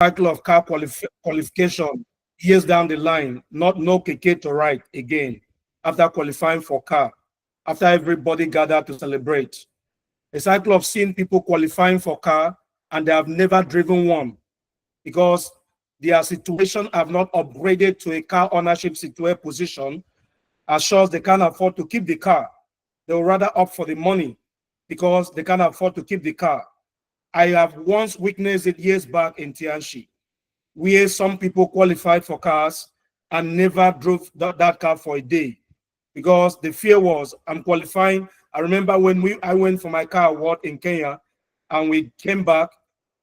cycle of car qualification years down the line, not no KK to ride again after qualifying for car, after everybody gathered to celebrate. A cycle of seeing people qualifying for car and they have never driven one because their situation have not upgraded to a car ownership position as sure as they can't afford to keep the car. They will rather opt for the money because they can't afford to keep the car. I have once witnessed it years back in Tianchi, where some people qualified for cars and never drove that car for a day because the fear was, I'm qualifying. I remember when I went for my car award in Kenya and we came back,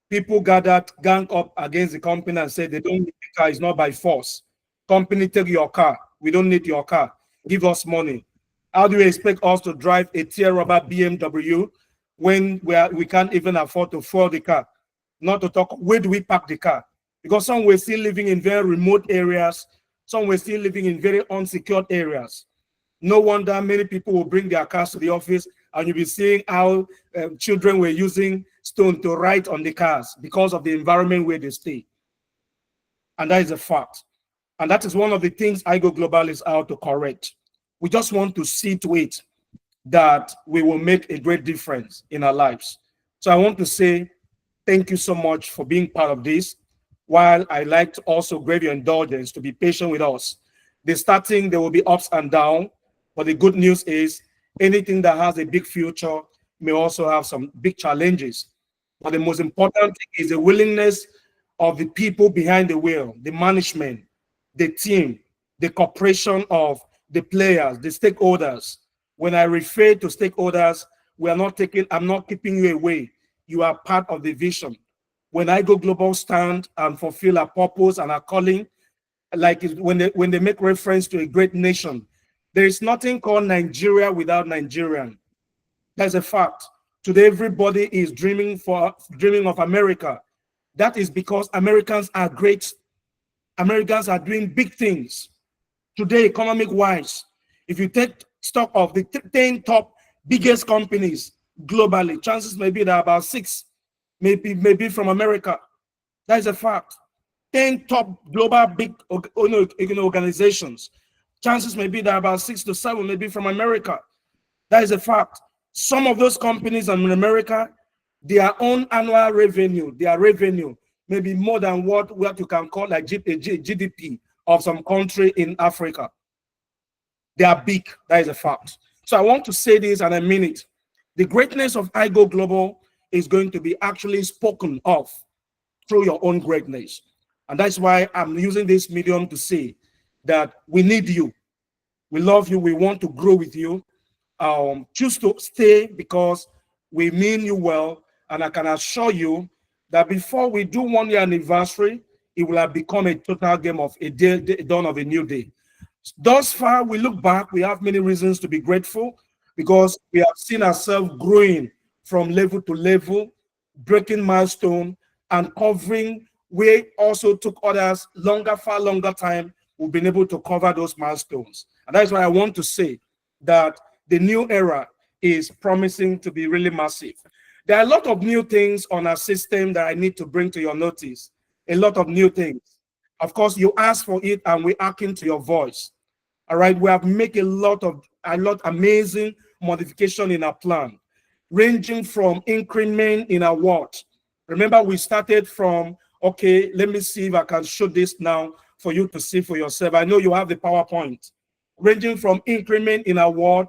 people gathered, gang up against the company and said they don't need the car, it's not by force. Company, take your car. We don't need your car. Give us money. How do you expect us to drive a tear rubber BMW when we can't even afford to fuel the car? Not to talk, where do we park the car? Because some were still living in very remote areas. Some were still living in very unsecured areas. No wonder many people will bring their cars to the office and you'll be seeing how children were using stone to write on the cars because of the environment where they stay. And that is a fact. And that is one of the things iGOglobal is out to correct. We just want to see to it that we will make a great difference in our lives. So I want to say thank you so much for being part of this. While I like to also crave your indulgence to be patient with us. There will be ups and downs, but the good news is anything that has a big future may also have some big challenges. But the most important thing is the willingness of the people behind the wheel, the management, the team, the cooperation of the players, the stakeholders. When I refer to stakeholders, I'm not keeping you away. You are part of the vision. When iGOglobal stand and fulfill our purpose and our calling, like when they make reference to a great nation, there is nothing called Nigeria without Nigerian. That's a fact. Today, everybody is dreaming of America. That is because Americans are great. Americans are doing big things. Today, economic-wise, if you take stock of the 10 top biggest companies globally, chances may be that about 6 maybe from America. That is a fact. 10 top global big organizations, chances may be that about 6 to 7 may be from America. That is a fact. Some of those companies in America, their own annual revenue, their revenue may be more than what you can call like GDP of some country in Africa. They are big. That is a fact. So I want to say this and I mean it. The greatness of iGOglobal is going to be actually spoken of through your own greatness. And that's why I'm using this medium to say that we need you. We love you. We want to grow with you. Choose to stay because we mean you well. And I can assure you that before we do 1 year anniversary, it will have become a total game of a dawn of a new day. Thus far, we look back, we have many reasons to be grateful because we have seen ourselves growing from level to level, breaking milestone and covering where also took others far longer time. We've been able to cover those milestones. And that's why I want to say that the new era is promising to be really massive. There are a lot of new things on our system that I need to bring to your notice. A lot of new things. Of course, you asked for it and we hearken to your voice. All right, we have made a lot amazing modification in our plan, ranging from increment in award. Remember, we started from, okay, let me see if I can show this now for you to see for yourself. I know you have the PowerPoint, ranging from increment in award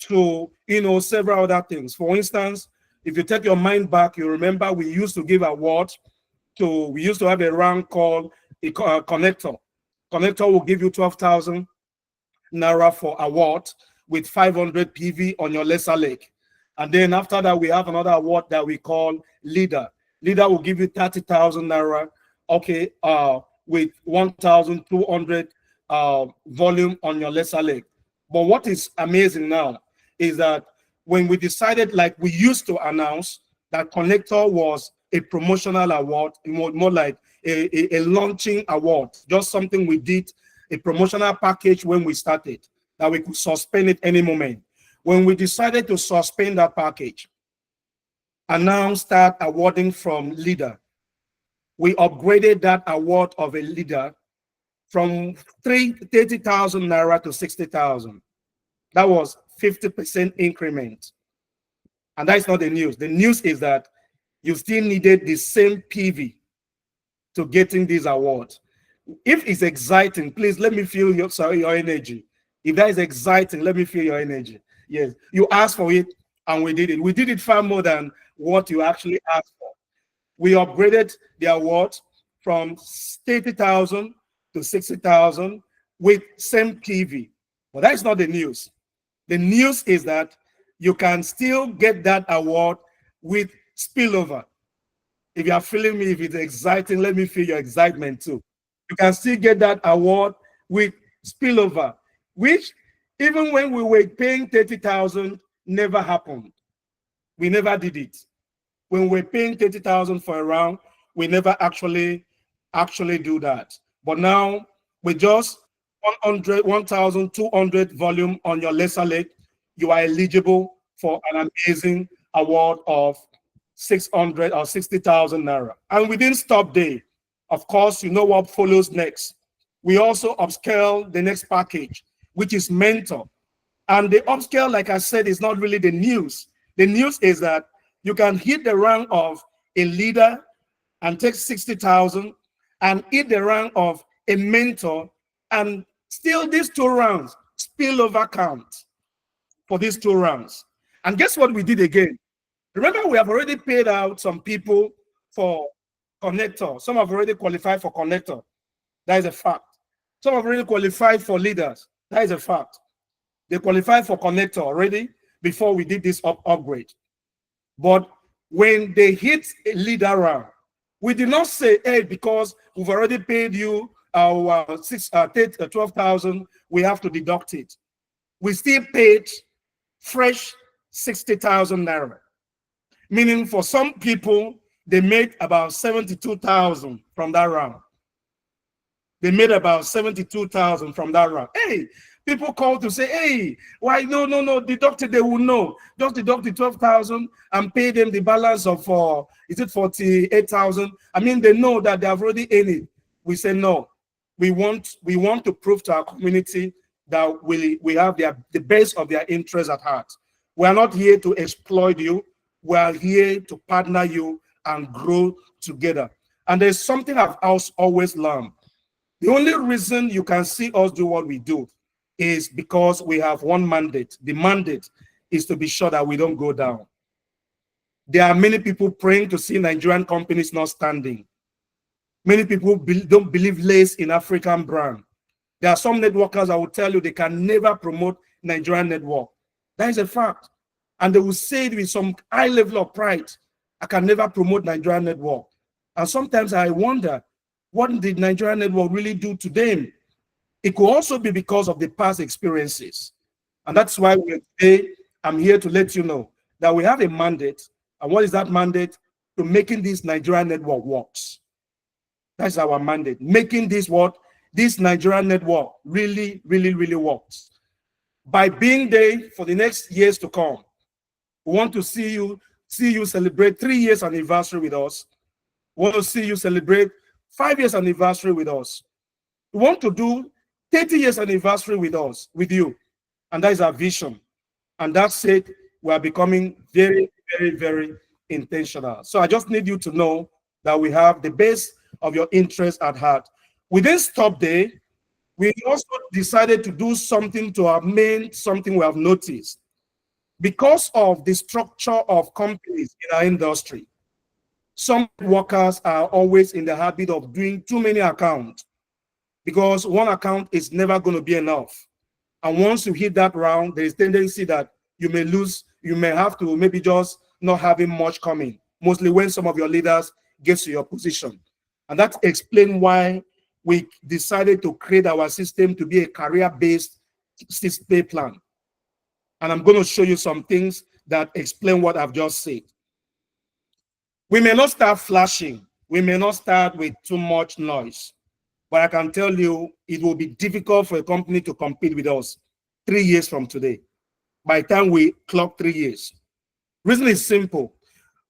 to, several other things. For instance, if you take your mind back, you remember we used to give awards to, we used to have a rank called a connector. Connector will give you 12,000 Naira for award with 500 PV on your lesser leg. And then after that, we have another award that we call leader. Leader will give you 30,000 Naira, okay, with 1,200 volume on your lesser leg. But what is amazing now is that when we decided, like we used to announce, that connector was a promotional award, more like a launching award, just something we did, a promotional package when we started, that we could suspend it any moment. When we decided to suspend that package and now start awarding from leader, we upgraded that award of a leader from 30,000 naira to 60,000. That was 50% increment. And that's not the news. The news is that you still needed the same PV to getting these awards. If it's exciting, please let me feel your energy. If that is exciting, let me feel your energy. Yes, you asked for it and we did it. We did it far more than what you actually asked for. We upgraded the award from 30,000 to 60,000 with same PV. But that's not the news. The news is that you can still get that award with spillover. If you are feeling me, if it's exciting, let me feel your excitement too. You can still get that award with spillover, which even when we were paying 30,000, never happened. We never did it. When we're paying 30,000 for a round, we never actually do that. But now with just 1,200 volume on your lesser leg, you are eligible for an amazing award of 600 or 60,000 naira. And we didn't stop there. Of course, you know what follows next. We also upscale the next package, which is mentor. And the upscale, like I said, is not really the news. The news is that you can hit the rank of a leader and take 60,000 and hit the rank of a mentor, and still these 2 rounds spillover count for these 2 rounds. And guess what we did again? Remember, we have already paid out some people for connector. Some have already qualified for connector. That is a fact. Some have already qualified for leaders. That is a fact. They qualified for connector already before we did this upgrade. But when they hit a leader round, we did not say, hey, because we've already paid you our 12,000, we have to deduct it. We still paid fresh 60,000 naira. Meaning for some people, they made about 72,000 from that round. They made about 72,000 from that round. Hey, people call to say, hey, why? No, deduct it, they will know. Just deduct the 12,000 and pay them the balance of, is it 48,000? I mean, they know that they have already earned it. We say, no, we want to prove to our community that we have the base of their interest at heart. We are not here to exploit you. We are here to partner you and grow together. And there's something I've always learned. The only reason you can see us do what we do is because we have one mandate. The mandate is to be sure that we don't go down. There are many people praying to see Nigerian companies not standing. Many people don't believe less in African brand. There are some networkers I will tell you they can never promote Nigerian network. That is a fact. And they will say it with some high level of pride. I can never promote Nigerian network. And sometimes I wonder, what did Nigerian network really do to them? It could also be because of the past experiences. And that's why today I'm here to let you know that we have a mandate. And what is that mandate? To making this Nigerian network works. That's our mandate. Making this this Nigerian network really, really, really works. By being there for the next years to come, we want to see you celebrate 3 years anniversary with us. We want to see you celebrate 5 years anniversary with us. We want to do 30 years anniversary with us, with you. And that is our vision. And that's it. We are becoming very, very, very intentional. So I just need you to know that we have the base of your interest at heart. We didn't stop there. We also decided to do something to amend something we have noticed. Because of the structure of companies in our industry, some workers are always in the habit of doing too many accounts, because one account is never going to be enough. And once you hit that round, there is tendency that you may lose, you may have to maybe just not having much coming, mostly when some of your leaders get to your position. And that explains why we decided to create our system to be a career-based pay plan. And I'm going to show you some things that explain what I've just said. We may not start flashing. We may not start with too much noise. But I can tell you, it will be difficult for a company to compete with us 3 years from today, by the time we clock 3 years. Reason is simple.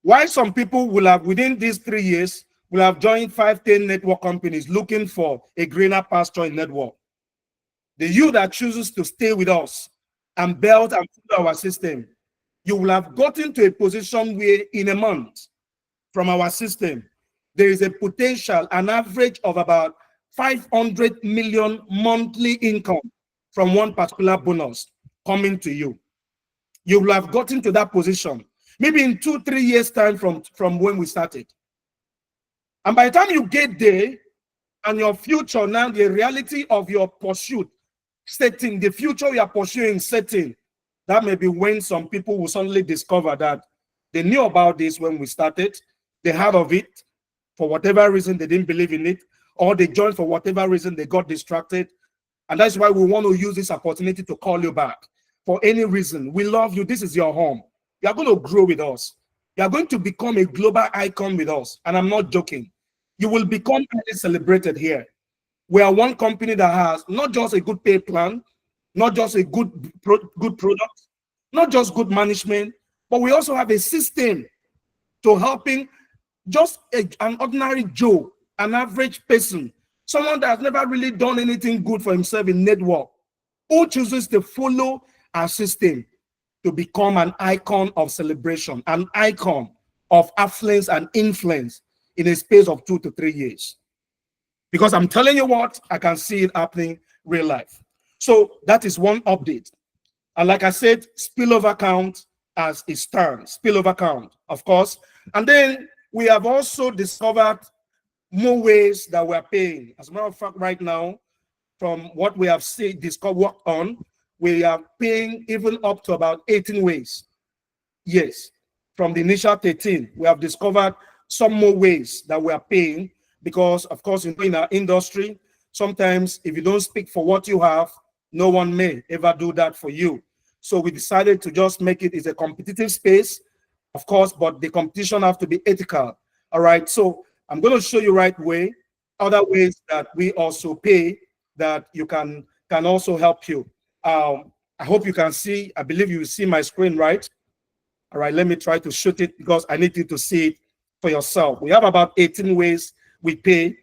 Why some people will have, within these 3 years, will have joined 510 network companies looking for a greener pasture in network. The you that chooses to stay with us and build and follow our system, you will have gotten to a position where in a month from our system, there is a potential, an average of about 500 million monthly income from one particular bonus coming to you. You will have gotten to that position, maybe in 2-3 years time from when we started. And by the time you get there and your future, now the reality of your pursuit setting, the future you are pursuing setting, that may be when some people will suddenly discover that they knew about this when we started, they heard of it, for whatever reason they didn't believe in it, or they joined for whatever reason they got distracted. And that's why we want to use this opportunity to call you back. For any reason, we love you. This is your home. You are going to grow with us. You are going to become a global icon with us. And I'm not joking. You will become highly celebrated here. We are one company that has not just a good pay plan, not just a good product, not just good management, but we also have a system to helping just an ordinary Joe, an average person, someone that has never really done anything good for himself in network, who chooses to follow our system to become an icon of celebration, an icon of affluence and influence in a space of 2 to 3 years. Because I'm telling you what, I can see it happening real life. So that is one update. And like I said, spillover count as it stands, spillover count, of course. And then we have also discovered more ways that we're paying. As a matter of fact, right now, from what we have seen, worked on, we are paying even up to about 18 ways. Yes, from the initial 13, we have discovered some more ways that we are paying because, of course, in our industry, sometimes if you don't speak for what you have, no one may ever do that for you. So we decided to just make it is a competitive space, of course, but the competition have to be ethical. All right, so I'm going to show you right way, other ways that we also pay that you can also help you. I hope you can see, I believe you see my screen, right? All right, let me try to shoot it because I need you to see it for yourself. We have about 18 ways we pay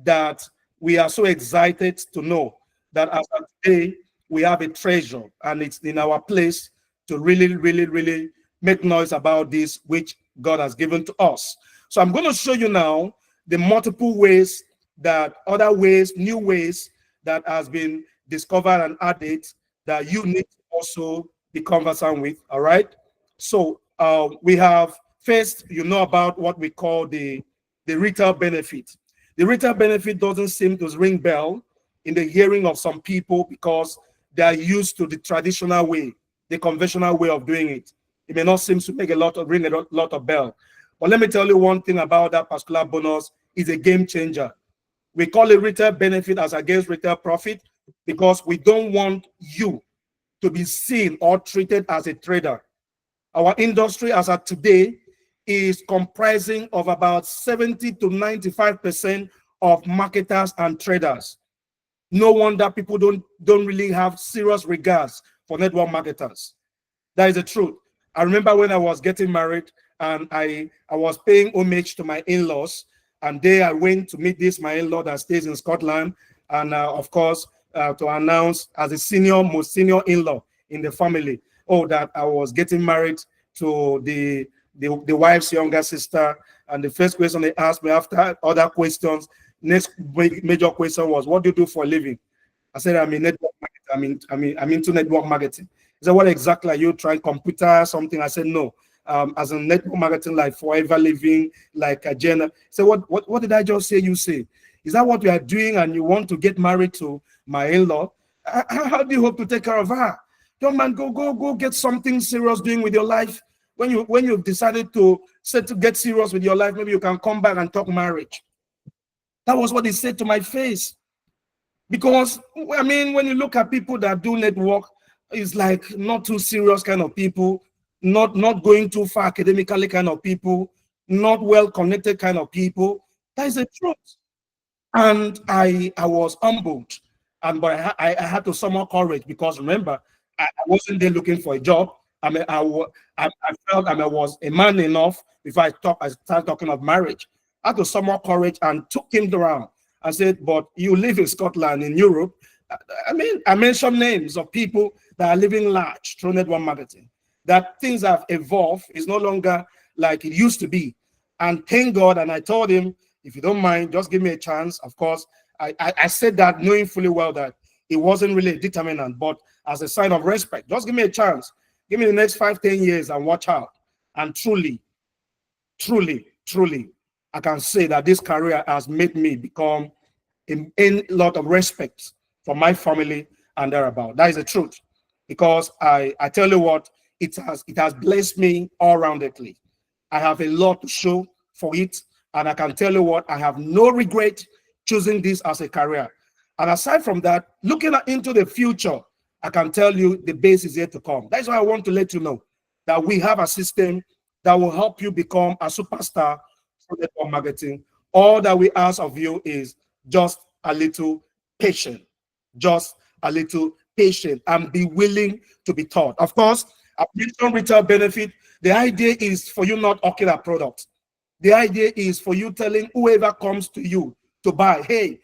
that we are so excited to know that as of today, we have a treasure and it's in our place to really, really, really make noise about this, which God has given to us. So I'm going to show you now the multiple ways that other ways, new ways that has been discovered and added that you need to also be conversant with. All right. So we have first, you know about what we call the retail benefit. The retail benefit doesn't seem to ring bell in the hearing of some people because they are used to the traditional way, the conventional way of doing it. It may not seem to make ring a lot of bell. But let me tell you one thing about that particular bonus is a game changer. We call it retail benefit as against retail profit because we don't want you to be seen or treated as a trader. Our industry as of today is comprising of about 70 to 95% of marketers and traders. No wonder people don't really have serious regards for network marketers. That is the truth. I remember when I was getting married and I was paying homage to my in-laws, and there I went to meet my in-law that stays in Scotland, and of course to announce as the most senior in-law in the family, that I was getting married to the wife's younger sister. And the first question they asked me after other questions, next major question was, what do you do for a living? I said, I'm in network marketing. I'm into network marketing. He said, what exactly are you trying? Computer something? I said, no. As a network marketing, like forever living, like a Jenna. He said, what did I just say you say? Is that what you are doing and you want to get married to my in-law? How do you hope to take care of her? Young man, go get something serious doing with your life. When you've decided to get serious with your life, maybe you can come back and talk marriage. That was what he said to my face. Because, I mean, when you look at people that do network, it's like not too serious kind of people, not going too far academically kind of people, not well connected kind of people. That is the truth. And I was humbled. But I had to summon courage because remember, I wasn't there looking for a job. I mean, I felt I was a man enough before I started talking of marriage. I had to summon courage and took him around and said, but you live in Scotland, in Europe. I mean, I mentioned names of people that are living large through network marketing, that things have evolved. It's no longer like it used to be. And thank God, and I told him, if you don't mind, just give me a chance. Of course, I said that knowing fully well that it wasn't really a determinant, but as a sign of respect, just give me a chance. Give me the next 5, 10 years and watch out. And truly, truly, I can say that this career has made me become a lot of respect from my family and thereabout. That is the truth. Because I tell you what, it has blessed me all roundedly. I have a lot to show for it. And I can tell you what, I have no regret choosing this as a career. And aside from that, looking into the future, I can tell you the base is yet to come. That's why I want to let you know that we have a system that will help you become a superstar for network marketing. All that we ask of you is just a little patient, just a little patient, and be willing to be taught. Of course, I mentioned retail benefit. The idea is for you not hawking a product. The idea is for you telling whoever comes to you to buy, hey,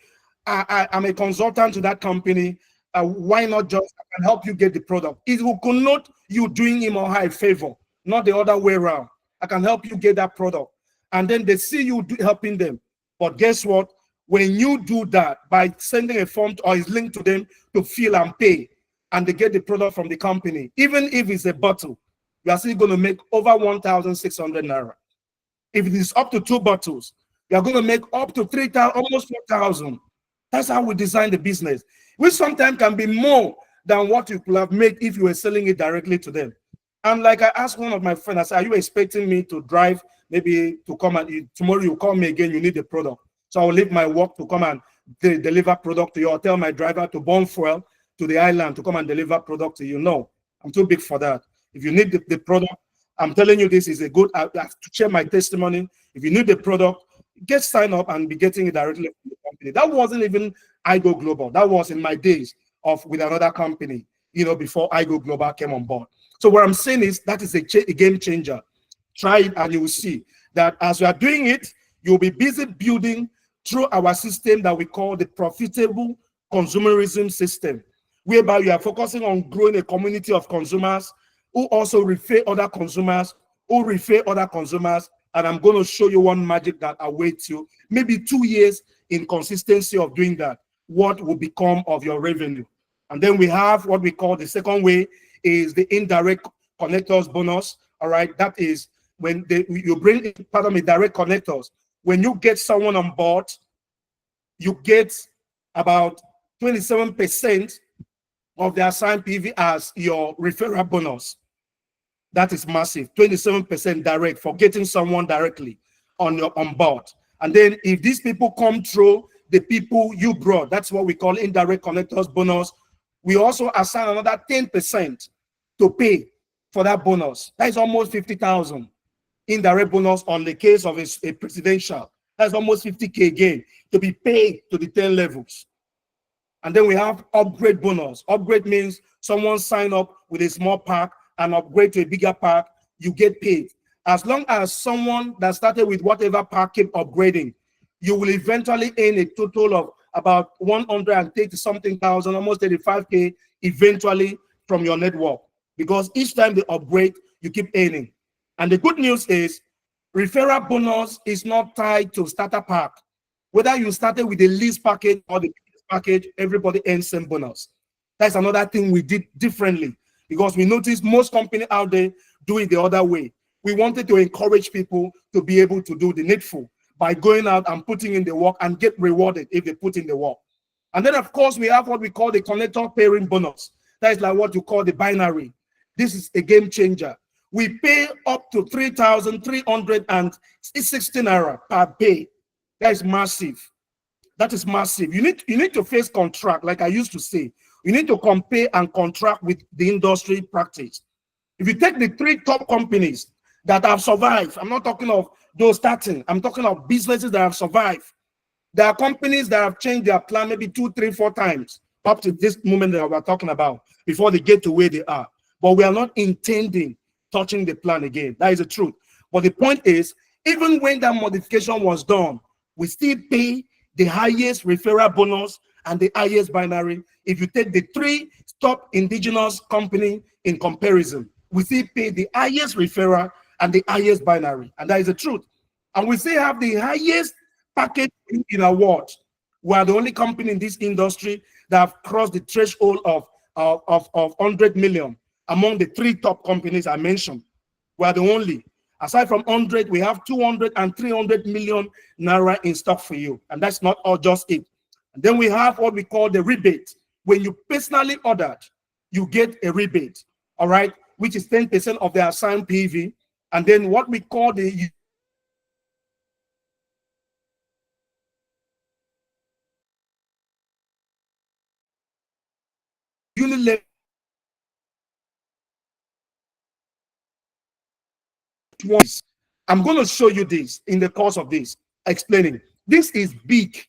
I'm a consultant to that company. Why not just I can help you get the product? It will connote you doing him or her a favor, not the other way around. I can help you get that product. And then they see you helping them. But guess what? When you do that by sending a form or is linked to them to fill and pay, and they get the product from the company, even if it's a bottle, you are still going to make over 1,600 naira. If it is up to 2 bottles, you are going to make up to 3,000, almost 4,000. That's how we design the business, which sometimes can be more than what you could have made if you were selling it directly to them. And like I asked one of my friends, I said, are you expecting me to drive maybe to come and tomorrow you call me again, you need the product. So I will leave my work to come and deliver product to you, or tell my driver to burn fuel to the island to come and deliver product to you. No, I'm too big for that. If you need the product, I'm telling you this is a good, I have to share my testimony. If you need the product, get signed up and be getting it directly from the company. That wasn't even iGOglobal. That was in my days of with another company, before iGOglobal came on board. So what I'm saying is that is a game changer. Try it and you will see that as we are doing it, you'll be busy building through our system that we call the profitable consumerism system, whereby you are focusing on growing a community of consumers who also refer other consumers, and I'm going to show you one magic that awaits you. Maybe 2 years in consistency of doing that, what will become of your revenue. And then we have what we call the second way is the indirect connectors bonus. All right, that is when you bring in part of the direct connectors. When you get someone on board, you get about 27% of the assigned PV as your referral bonus. That is massive. 27% direct for getting someone directly on board. And then if these people come through the people you brought, that's what we call indirect connectors bonus. We also assign another 10% to pay for that bonus. That is almost 50,000 indirect bonus on the case of a presidential. That's almost 50K again to be paid to the 10 levels. And then we have upgrade bonus. Upgrade means someone sign up with a small pack and upgrade to a bigger pack, you get paid. As long as someone that started with whatever pack keep upgrading, you will eventually earn a total of about 130 something thousand, almost 35K eventually from your network. Because each time they upgrade, you keep earning. And the good news is referral bonus is not tied to starter pack. Whether you started with the least package or the biggest package, everybody earns same bonus. That's another thing we did differently, because we noticed most companies out there do it the other way. We wanted to encourage people to be able to do the needful by going out and putting in the work and get rewarded if they put in the work. And then, of course, we have what we call the connector pairing bonus. That is like what you call the binary. This is a game changer. We pay up to 3,360 naira per pay. That is massive. That is massive. You need to face contract, like I used to say. You need to compare and contract with the industry practice. If you take the 3 top companies that have survived, I'm not talking of those starting, I'm talking of businesses that have survived. There are companies that have changed their plan maybe 2, 3, 4 times up to this moment that we're talking about before they get to where they are. But we are not intending touching the plan again. That is the truth. But the point is, Even when that modification was done, we still pay the highest referral bonus and the highest binary. If you take the three top indigenous company in comparison, we still pay the highest referral and the highest binary. And that is the truth. And we still have the highest package in awards. We are the only company in this industry that have crossed the threshold of 100 million among the three top companies I mentioned. We are the only. Aside from 100, we have 200 and 300 million naira in stock for you. And that's not all just it. And then we have what we call the rebate. When you personally ordered, you get a rebate, all right, which is 10% of the assigned PV. And then what we call the unilevel. I'm going to show you this in the course of this, explaining. This is big.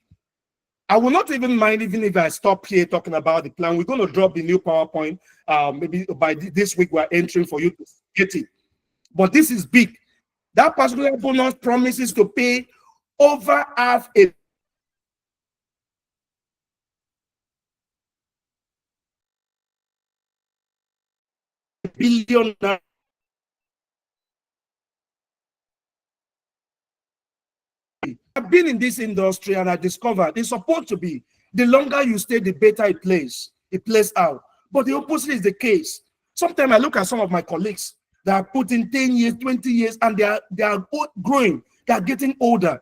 I will not even mind even if I stop here talking about the plan. We're going to drop the new PowerPoint. Maybe by this week we're entering for you to get it. But this is big. That particular bonus promises to pay over $500 billion. I've been in this industry and I discovered it's supposed to be the longer you stay, the better it plays out. But the opposite is the case. Sometimes I look at some of my colleagues that are put in 10 years, 20 years, and they are growing, they are getting older.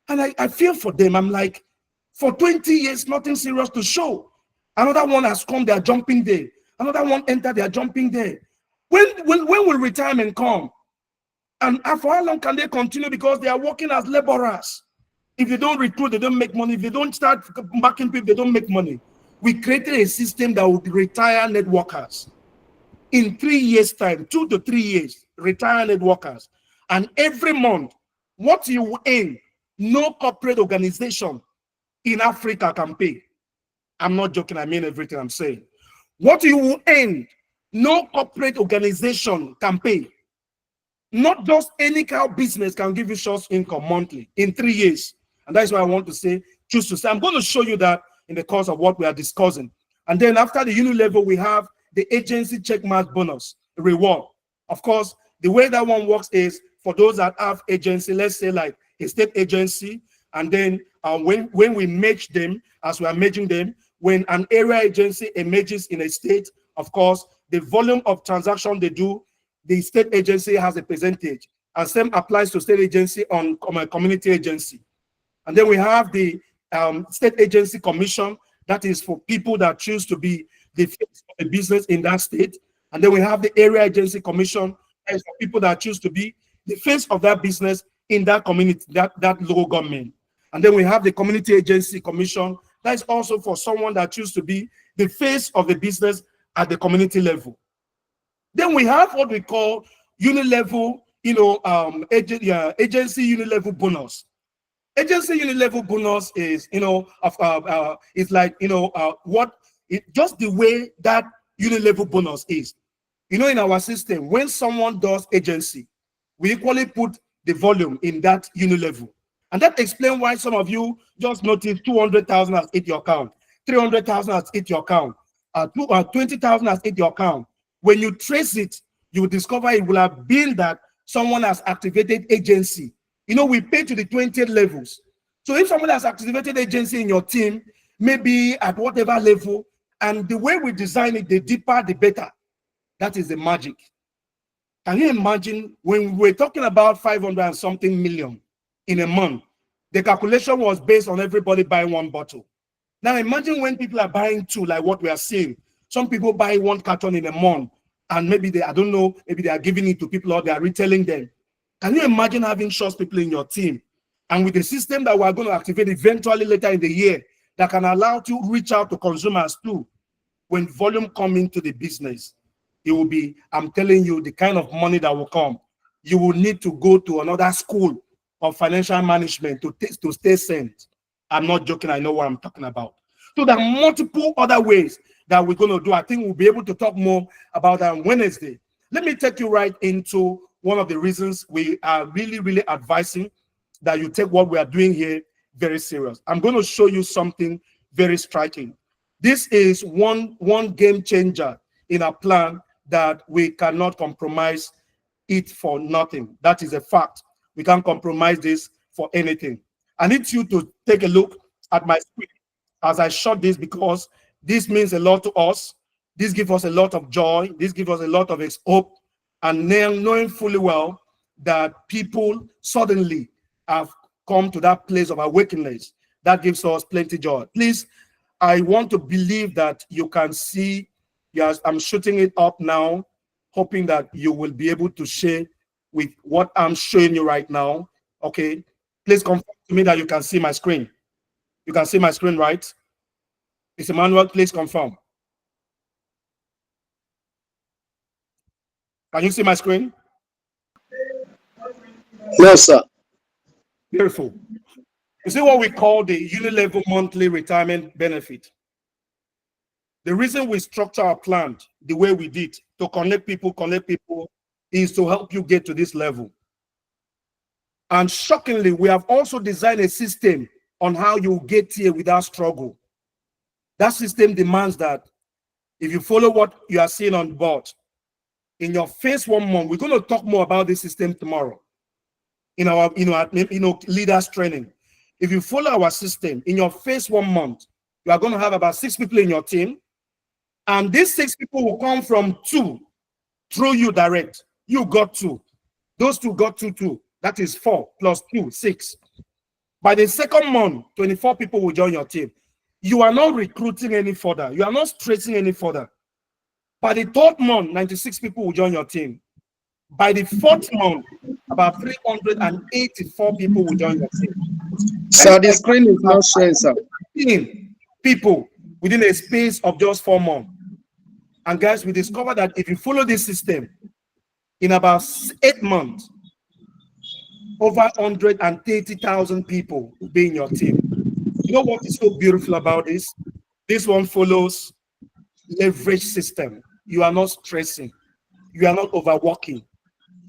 And I feel for them. I'm like, for 20 years, nothing serious to show. Another one has come, they are jumping there. Another one entered, they are jumping there. When will retirement come? And for how long can they continue? Because they are working as laborers. If they don't recruit, they don't make money. If they don't start backing people, they don't make money. We created a system that would retire net workers. In 3 years' time, 2 to 3 years, retire net workers. And every month, what you earn, no corporate organization in Africa can pay. I'm not joking, I mean everything I'm saying. What you will earn, no corporate organization can pay. Not just any kind of business can give you short income monthly in 3 years. And that's why I want to say, choose to say. I'm going to show you that in the course of what we are discussing. And then after the uni level, we have the agency checkmark bonus reward. Of course, the way that one works is for those that have agency, let's say like a state agency, and then when we merge them, as we are merging them, when an area agency emerges in a state, of course, the volume of transaction they do, the state agency has a percentage, and same applies to state agency on a community agency. And then we have the state agency commission, that is for people that choose to be the face of the business in that state. And then we have the area agency commission, that is for people that choose to be the face of that business in that community, that local government. And then we have the community agency commission, that is also for someone that chooses to be the face of the business at the community level. Then we have what we call uni-level, agency uni-level bonus. Agency uni-level bonus is, it's like, just the way that uni-level bonus is. In our system, when someone does agency, we equally put the volume in that uni-level. And that explains why some of you just notice 200,000 has hit your account, 300,000 has hit your account, 20,000 has hit your account. When you trace it, you will discover it will have been that someone has activated agency. We pay to the 20th levels. So if someone has activated agency in your team, maybe at whatever level, and the way we design it, the deeper, the better. That is the magic. Can you imagine when we're talking about 500 and something million in a month, the calculation was based on everybody buying one bottle. Now imagine when people are buying two, like what we are seeing. Some people buy one carton in a month, and maybe they are giving it to people or they are retailing them. Can you imagine having short people in your team? And with the system that we're going to activate eventually later in the year, that can allow you to reach out to consumers too. When volume come into the business, it will be, I'm telling you, the kind of money that will come. You will need to go to another school of financial management to stay sent. I'm not joking, I know what I'm talking about. So there are multiple other ways that we're going to do. I think we'll be able to talk more about that on Wednesday. Let me take you right into one of the reasons we are really, really advising that you take what we are doing here very serious. I'm going to show you something very striking. This is one game changer in our plan that we cannot compromise it for nothing. That is a fact. We can't compromise this for anything. I need you to take a look at my screen as I shot this, because this means a lot to us. This gives us a lot of joy. This gives us a lot of hope. And knowing fully well that people suddenly have come to that place of awakeness, that gives us plenty joy. Please, I want to believe that you can see. Yes, I'm shooting it up now, hoping that you will be able to share with what I'm showing you right now. Okay, please confirm to me that you can see my screen. You can see my screen, right? It's Emmanuel, please confirm. Can you see my screen? No, sir. Beautiful. You see what we call the unilevel monthly retirement benefit. The reason we structure our plan the way we did to connect people is to help you get to this level. And shockingly, we have also designed a system on how you get here without struggle. That system demands that if you follow what you are seeing on board, in your first 1 month, we're going to talk more about this system tomorrow in our leaders training. If you follow our system, in your first 1 month, you are going to have about 6 people in your team. And these 6 people will come from 2 through you direct. You got 2. Those 2 got 2. That is 4 plus 2, 6. By the second month, 24 people will join your team. You are not recruiting any further. You are not stressing any further. By the third month, 96 people will join your team. By the fourth month, about 384 people will join your team. Sir, the screen is not showing, sir. People within a space of just 4 months. And guys, we discovered that if you follow this system, in about 8 months, over 130,000 people will be in your team. You know what is so beautiful about this? This one follows leverage system. You are not stressing. You are not overworking.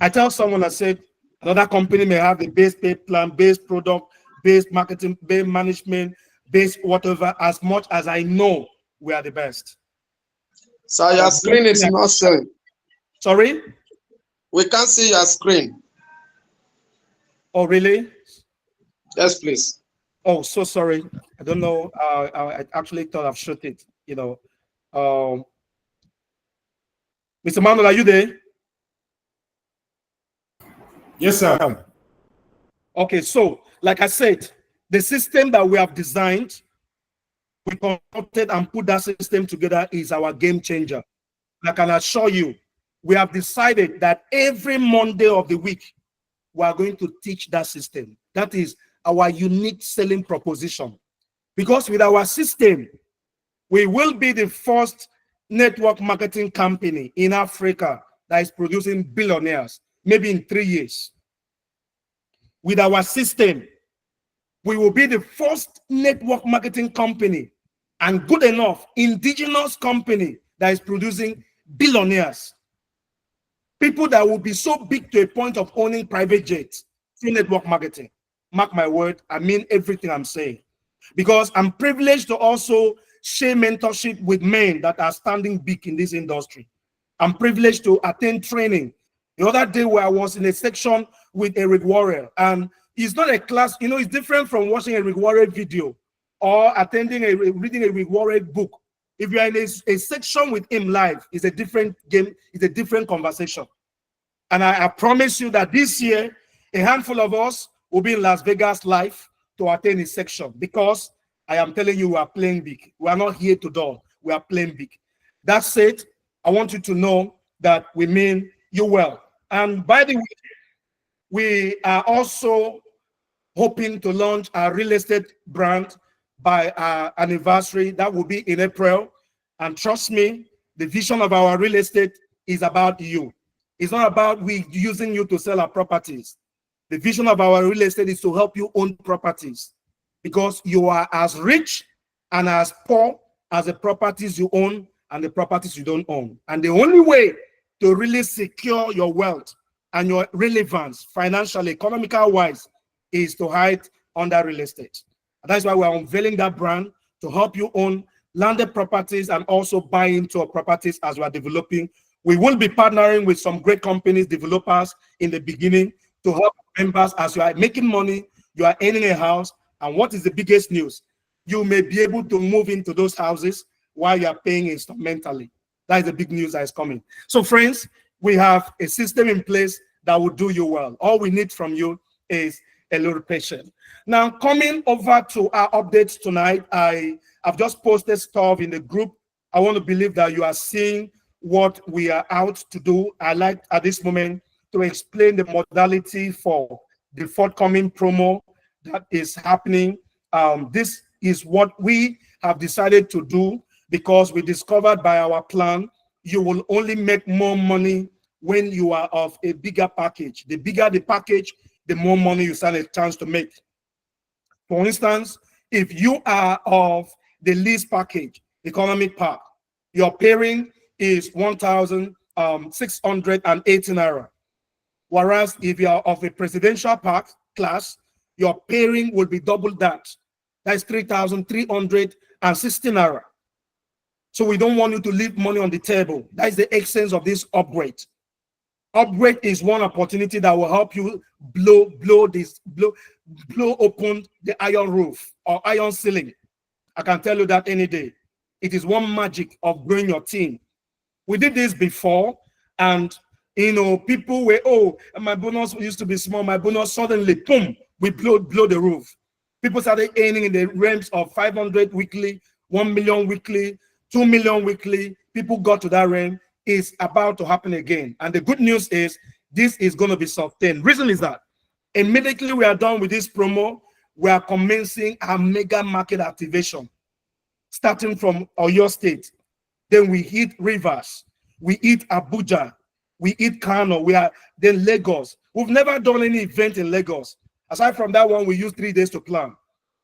I tell someone, I said, another company may have a base pay plan, base product, base marketing, base management, base whatever. As much as I know, we are the best. Sir, your screen is not showing. Sorry? We can't see your screen. Oh, really? Yes, please. Oh, so sorry. I don't know. I actually thought I've shot it, Mr. Manuel, are you there? Yes, sir. Okay, so like I said, the system that we have designed, we constructed and put that system together is our game changer. I can assure you, we have decided that every Monday of the week, we are going to teach that system. That is our unique selling proposition. Because with our system, we will be the first network marketing company in Africa that is producing billionaires, maybe in 3 years. With our system, we will be the first network marketing company and good enough indigenous company that is producing billionaires. People that will be so big to a point of owning private jets through network marketing. Mark my word, I mean everything I'm saying. Because I'm privileged to also share mentorship with men that are standing big in this industry. I'm privileged to attend training. The other day where I was in a section with Eric Warren, and it's not a class, it's different from watching a Rick Warren video or reading a Rick Warren book. If you're in a section with him live, it's a different game, it's a different conversation. And I promise you that this year, a handful of us will be in Las Vegas live to attend his section, because I am telling you, we are playing big. We are not here to dull. We are playing big. That said, I want you to know that we mean you well. And by the way, we are also hoping to launch our real estate brand by our anniversary. That will be in April. And trust me, the vision of our real estate is about you. It's not about we using you to sell our properties. The vision of our real estate is to help you own properties, because you are as rich and as poor as the properties you own and the properties you don't own. And the only way to really secure your wealth and your relevance financially, economical wise, is to hide under real estate. And that's why we're unveiling that brand to help you own landed properties and also buy into properties as we are developing. We will be partnering with some great companies, developers in the beginning to help members as you are making money, you are earning a house. And what is the biggest news? You may be able to move into those houses while you are paying instrumentally. That is the big news that is coming. So friends, we have a system in place that will do you well. All we need from you is a little patience. Now, coming over to our updates tonight, I've just posted stuff in the group. I want to believe that you are seeing what we are out to do. I like at this moment to explain the modality for the forthcoming promo that is happening. This is what we have decided to do because we discovered by our plan, you will only make more money when you are of a bigger package. The bigger the package, the more money you stand a chance to make. For instance, if you are of the least package, economic pack, your pairing is 1,618 naira. Whereas if you are of a presidential pack class, your pairing will be double that. That's 3,360 naira. So we don't want you to leave money on the table. That is the essence of this upgrade. Upgrade is one opportunity that will help you blow open the iron roof or iron ceiling. I can tell you that any day. It is one magic of growing your team. We did this before, and people were, oh, my bonus used to be small. My bonus suddenly, boom, we blow the roof. People started earning in the realms of 500 weekly, 1 million weekly, 2 million weekly. People got to that realm. Is about to happen again. And the good news is this is going to be sustained. Reason is that immediately we are done with this promo, we are commencing our mega market activation, starting from Oyo State. Then we hit Rivers, we hit Abuja, we hit Kano, then Lagos. We've never done any event in Lagos. Aside from that one, we use 3 days to plan.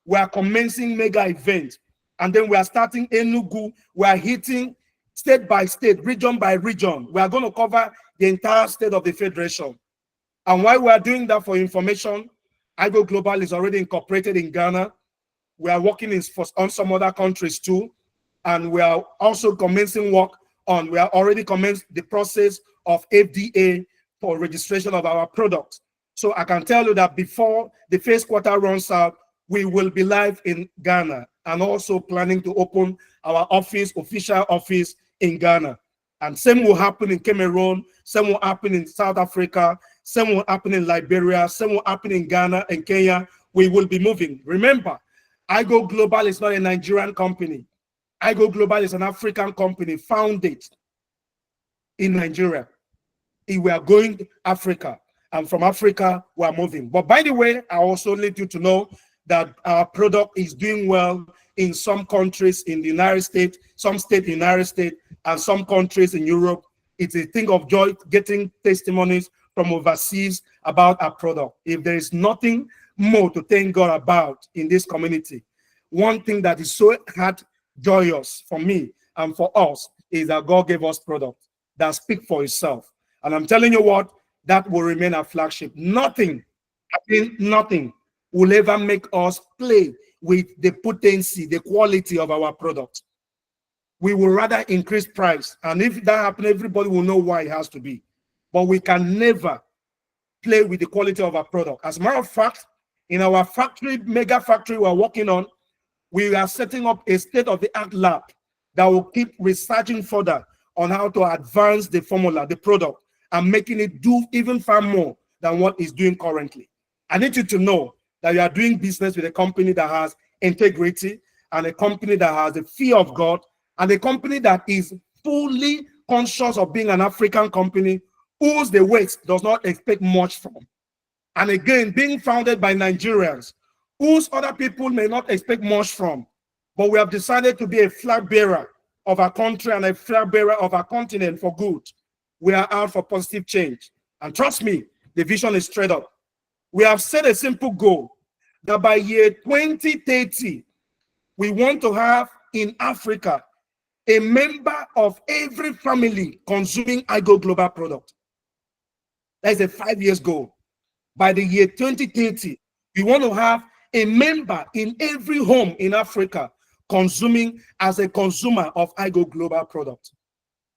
We are commencing mega event. And then we are starting Enugu. We are hitting state by state, region by region. We are going to cover the entire state of the Federation. And while we are doing that, for information, iGOglobal is already incorporated in Ghana. We are working on some other countries too. And we are also commencing work on, we are already commenced the process of FDA for registration of our products. So I can tell you that before the first quarter runs out, we will be live in Ghana and also planning to open our official office in Ghana. And same will happen in Cameroon, same will happen in South Africa, same will happen in Liberia, same will happen in Ghana and Kenya. We will be moving. Remember, iGOglobal is not a Nigerian company. iGOglobal is an African company founded in Nigeria. We are going to Africa, and from Africa, we are moving. But by the way, I also need you to know that our product is doing well in some countries in the United States, some states in the United States, and some countries in Europe. It's a thing of joy getting testimonies from overseas about our product. If there is nothing more to thank God about in this community, one thing that is so heart joyous for me and for us is that God gave us product that speak for itself. And I'm telling you what, that will remain our flagship. Nothing will ever make us play with the potency, the quality of our product. We will rather increase price. And if that happens, everybody will know why it has to be. But we can never play with the quality of our product. As a matter of fact, in our factory, mega factory we're working on, we are setting up a state-of-the-art lab that will keep researching further on how to advance the formula, the product, and making it do even far more than what it's doing currently. I need you to know that you are doing business with a company that has integrity and a company that has the fear of God and a company that is fully conscious of being an African company whose the West does not expect much from. And again, being founded by Nigerians whose other people may not expect much from. But we have decided to be a flag bearer of our country and a flag bearer of our continent for good. We are out for positive change. And trust me, the vision is straight up. We have set a simple goal that by year 2030, we want to have in Africa a member of every family consuming iGOglobal product. That is a 5 years goal. By the year 2030, we want to have a member in every home in Africa consuming as a consumer of iGOglobal product.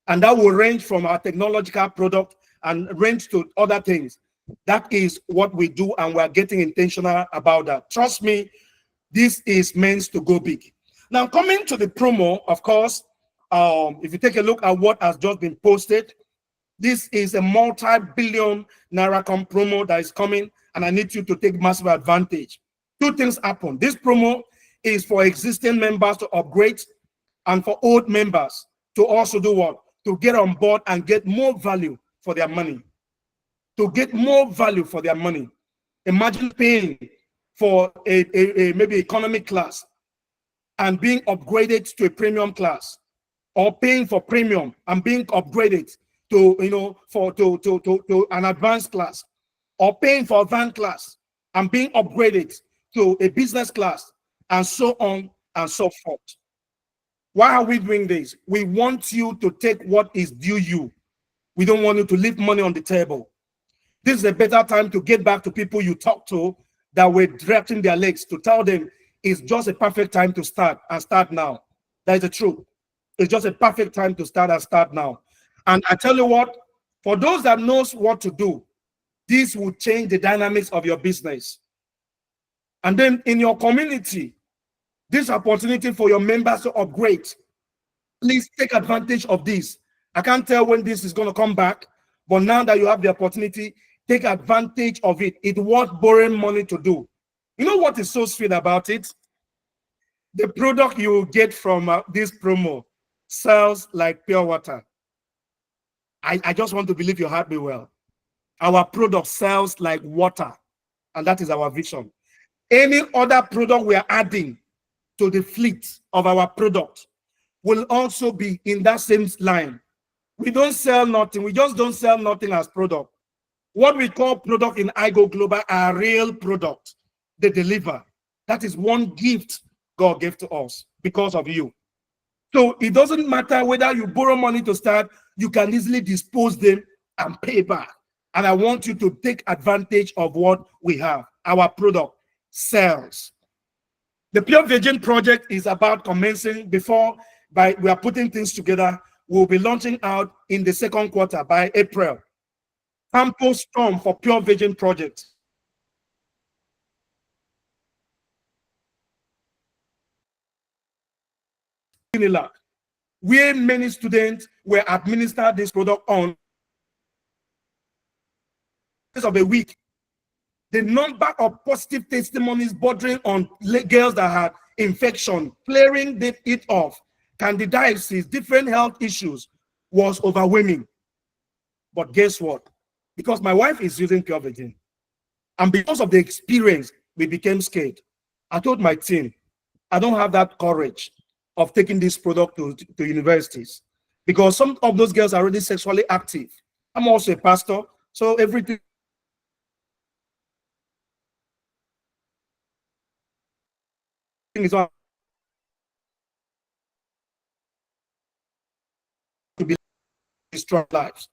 And that will range from our technological product and range to other things. That is what we do, and we're getting intentional about that. Trust me, this is meant to go big. Now, coming to the promo, of course, if you take a look at what has just been posted, this is a multi-billion naira promo that is coming, and I need you to take massive advantage. Two things happen. This promo is for existing members to upgrade, and for old members to also do what? To get on board and get more value for their money. To get more value for their money. Imagine paying for a maybe economy class and being upgraded to a premium class, or paying for premium and being upgraded to to an advanced class, or paying for advanced class and being upgraded to a business class, and so on and so forth. Why are we doing this? We want you to take what is due you. We don't want you to leave money on the table. This is a better time to get back to people you talk to that were dragging their legs, to tell them it's just a perfect time to start, and start now. That is the truth. It's just a perfect time to start, and start now. And I tell you what, for those that knows what to do, this will change the dynamics of your business. And then in your community, this opportunity for your members to upgrade. Please take advantage of this. I can't tell when this is going to come back, but now that you have the opportunity, take advantage of it. It's worth borrowing money to do. You know what is so sweet about it? The product you will get from this promo sells like pure water. I just want to believe your heart be well. Our product sells like water, and that is our vision. Any other product we are adding to the fleet of our product will also be in that same line. We don't sell nothing. We just don't sell nothing as product. What we call product in iGOglobal are real products. They deliver. That is one gift God gave to us because of you. So it doesn't matter whether you borrow money to start, you can easily dispose them and pay back. And I want you to take advantage of what we have. Our product sells. The Pure Virgin project is about commencing we are putting things together. We'll be launching out in the second quarter by April. Campus Storm for Pure Virgin project. Where many students were administered this product on of a week. The number of positive testimonies bordering on girls that had infection, clearing it off, candidiasis, different health issues was overwhelming. But guess what? Because my wife is using Pure Virgin, and because of the experience, we became scared. I told my team, I don't have that courage of taking this product to universities, because some of those girls are already sexually active. I'm also a pastor, so everything is on to be strong lives.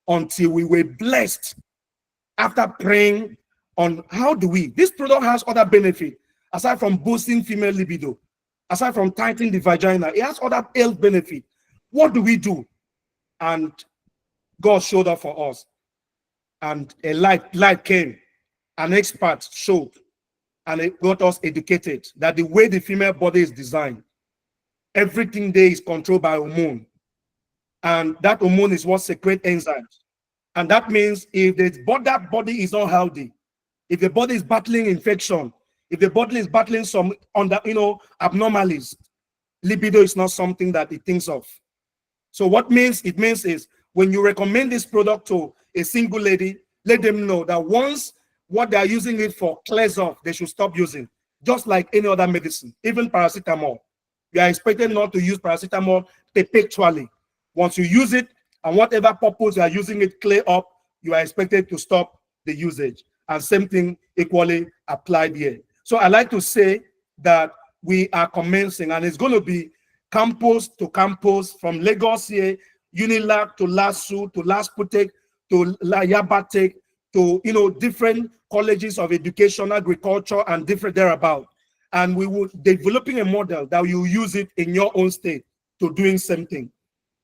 Until we were blessed after praying on how do we, this product has other benefits aside from boosting female libido, aside from tightening the vagina. It has other health benefits. What do we do? And God showed up for us, and a light came. An expert showed, and it got us educated that the way the female body is designed, everything there is controlled by hormone, and that hormone is what secretes enzymes. And that means if that body is not healthy, if the body is battling infection, if the body is battling some abnormalities, libido is not something that it thinks of. So what it means is, when you recommend this product to a single lady, let them know that once what they are using it for clears off, they should stop using. Just like any other medicine, even paracetamol. You are expected not to use paracetamol perpetually. Once you use it, and whatever purpose you are using it clear up, you are expected to stop the usage. And same thing equally applied here. So I like to say that we are commencing, and it's going to be campus to campus, from Lagos here, Unilag to LASU to LASPUTEC to Yaba Tech, to different colleges of education, agriculture, and different thereabout. And we will developing a model that you use it in your own state to doing something.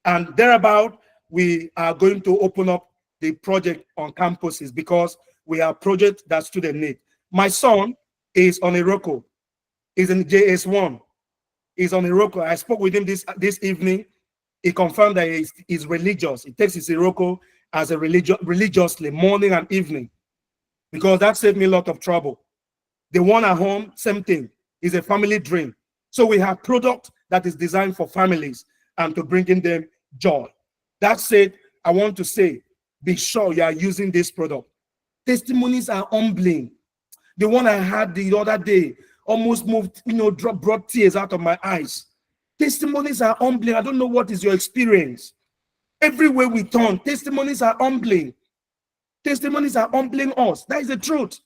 And thereabout, we are going to open up the project on campuses because we have projects that students need. My son is on Iroko, is in JS1, is on Iroko. I spoke with him this evening. He confirmed that he's religious. He takes his Iroko as a religiously, morning and evening, because that saved me a lot of trouble. The one at home, same thing, is a family dream. So we have product that is designed for families and to bring in them joy. That said, I want to say, be sure you are using this product. Testimonies are humbling. The one I had the other day almost moved, brought tears out of my eyes. Testimonies are humbling. I don't know what is your experience. Everywhere we turn, testimonies are humbling. Testimonies are humbling us. That is the truth.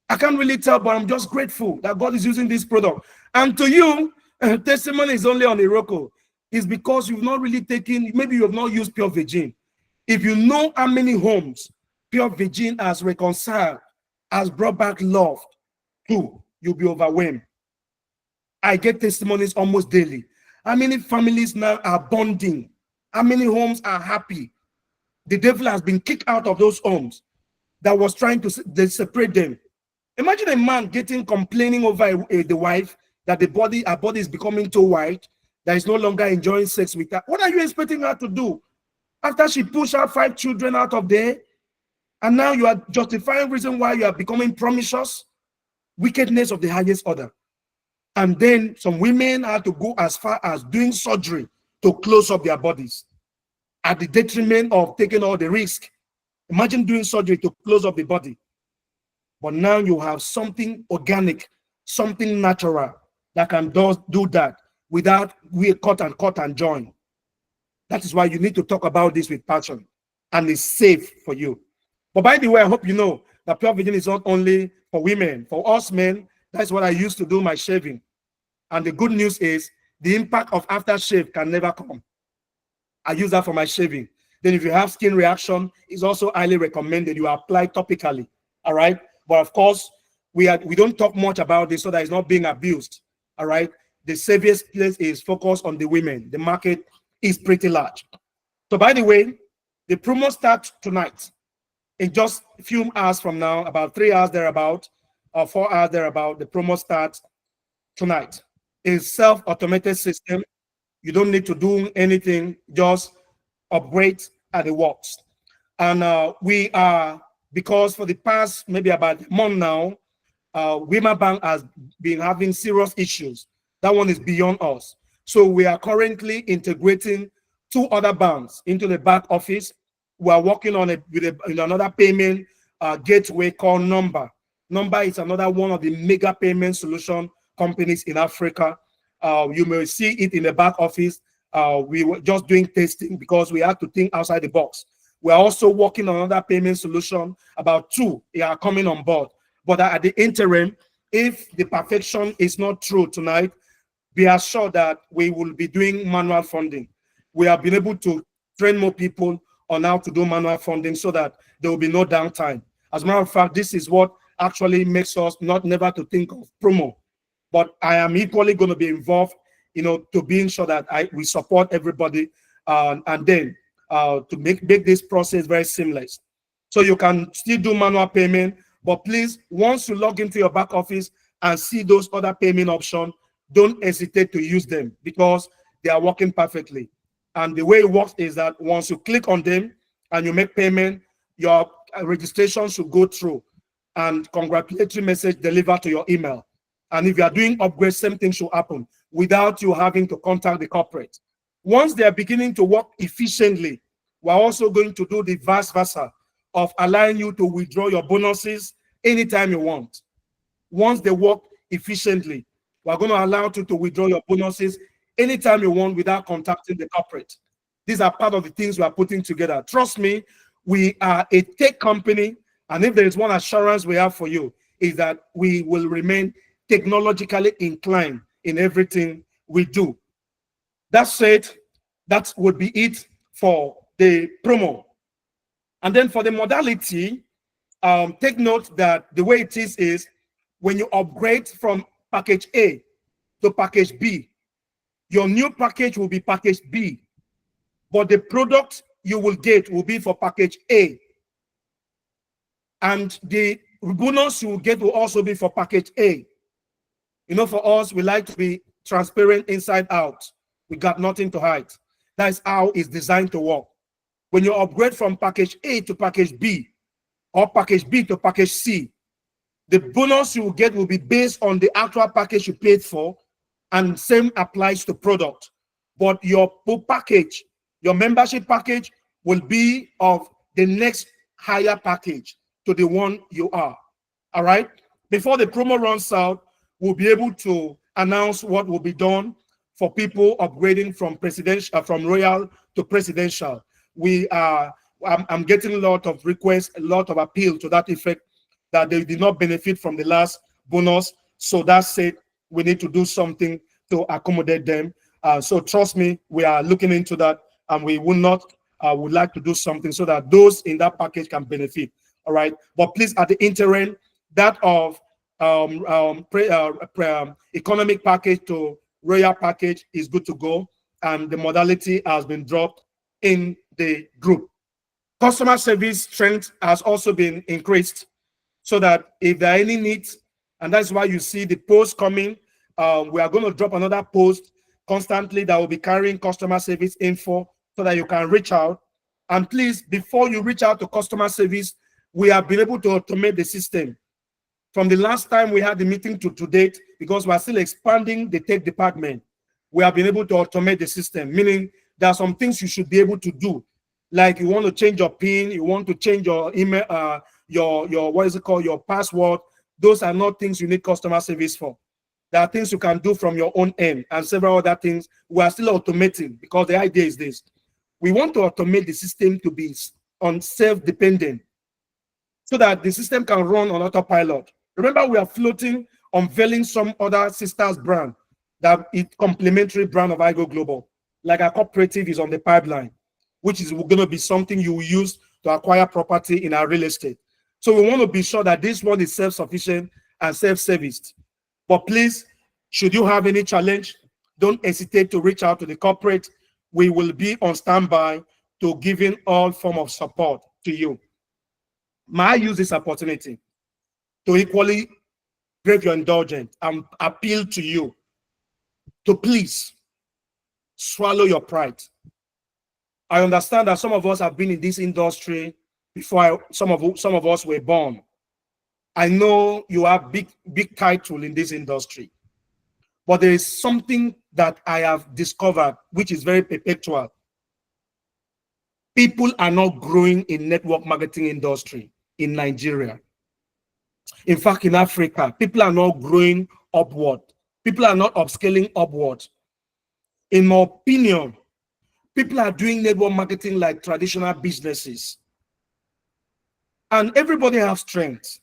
I can't really tell, but I'm just grateful that God is using this product. And to you, testimony is only on Iroko. It's because you've not really taken, maybe you have not used Pure Virgin. If you know how many homes Pure Virgin has reconciled, has brought back love to, you'll be overwhelmed. I get testimonies almost daily. How many families now are bonding? How many homes are happy? The devil has been kicked out of those homes that was trying to separate them. Imagine a man complaining over the wife that her body is becoming too white, that is no longer enjoying sex with her. What are you expecting her to do? After she pushed out 5 children out of there, and now you are justifying reason why you are becoming promiscuous? Wickedness of the highest order. And then some women had to go as far as doing surgery to close up their bodies at the detriment of taking all the risk. Imagine doing surgery to close up the body. But now you have something organic, something natural that can do that without we cut and join. That is why you need to talk about this with passion, and it's safe for you. But by the way, I hope you know that Pure Virgin is not only for women. For us men, that's what I used to do my shaving. And the good news is the impact of aftershave can never come. I use that for my shaving. Then if you have skin reaction, it's also highly recommended you apply topically. All right. But of course, we don't talk much about this so that it's not being abused. All right. The safest place is focused on the women. The market is pretty large. So by the way, the promo starts tonight. In just a few hours from now, about 3 hours thereabout, or 4 hours thereabout, the promo starts tonight. It's self-automated system. You don't need to do anything, just upgrade and it works. And we are, because for the past maybe about a month now, Wima Bank has been having serious issues. That one is beyond us. So we are currently integrating 2 other banks into the back office. We are working on with another payment gateway called Number. Number is another one of the mega payment solution companies in Africa. You may see it in the back office. We were just doing testing because we had to think outside the box. We are also working on another payment solution. About 2 are coming on board. But at the interim, if the perfection is not true tonight, be assured that we will be doing manual funding. We have been able to train more people on how to do manual funding so that there will be no downtime. As a matter of fact, this is what actually makes us never to think of promo. But I am equally going to be involved, to being sure that we support everybody and then to make this process very seamless. So you can still do manual payment, but please, once you log into your back office and see those other payment options, don't hesitate to use them because they are working perfectly. And the way it works is that once you click on them and you make payment, your registration should go through and congratulatory message delivered to your email. And if you are doing upgrade, same thing should happen without you having to contact the corporate. Once they are beginning to work efficiently, we're also going to do the vice versa of allowing you to withdraw your bonuses anytime you want. Once they work efficiently, we're going to allow you to withdraw your bonuses anytime you want without contacting the corporate. These are part of the things we are putting together. Trust me, we are a tech company, and if there is one assurance we have for you, is that we will remain technologically inclined in everything we do. That said, that would be it for the promo. And then for the modality, take note that the way it is when you upgrade from package A to package B, your new package will be package B, but the product you will get will be for package A. And the bonus you will get will also be for package A. You know, for us, we like to be transparent inside out. We got nothing to hide. That is how it's designed to work. When you upgrade from package A to package B, or package B to package C, the bonus you will get will be based on the actual package you paid for, and same applies to product. But your package, your membership package, will be of the next higher package to the one you are. All right. Before the promo runs out, we'll be able to announce what will be done for people upgrading from presidential, from royal to presidential. I'm getting a lot of requests, a lot of appeal to that effect, that they did not benefit from the last bonus. So that's it. We need to do something to accommodate them. So trust me, we are looking into that, and we will not would like to do something so that those in that package can benefit. All right. But please, at the interim, that of economic package to royal package is good to go, and the modality has been dropped in the group. Customer service strength has also been increased, so that if there are any needs, and that's why you see the post coming, we are going to drop another post constantly that will be carrying customer service info, so that you can reach out. And please, before you reach out to customer service, we have been able to automate the system. From the last time we had the meeting to date, because we are still expanding the tech department, we have been able to automate the system, meaning there are some things you should be able to do. Like you want to change your PIN, you want to change your email, your what is it called, your password. Those are not things you need customer service for. There are things you can do from your own end, and several other things we are still automating, because the idea is this: we want to automate the system to be on self-dependent, so that the system can run on autopilot. Remember, we are floating, unveiling some other sisters brand that is complementary brand of iGOglobal, like a cooperative is on the pipeline, which is going to be something you will use to acquire property in our real estate. So we want to be sure that this one is self-sufficient and self-serviced. But please, should you have any challenge, don't hesitate to reach out to the corporate. We will be on standby to giving all form of support to you. May I use this opportunity to equally brave your indulgence and appeal to you to please swallow your pride. I understand that some of us have been in this industry before some of us were born. I know you have big title in this industry, but there is something that I have discovered which is very perpetual. People are not growing in network marketing industry in Nigeria. In fact, in Africa, people are not growing upward. People are not upscaling upward. In my opinion, people are doing network marketing like traditional businesses. And everybody has strengths.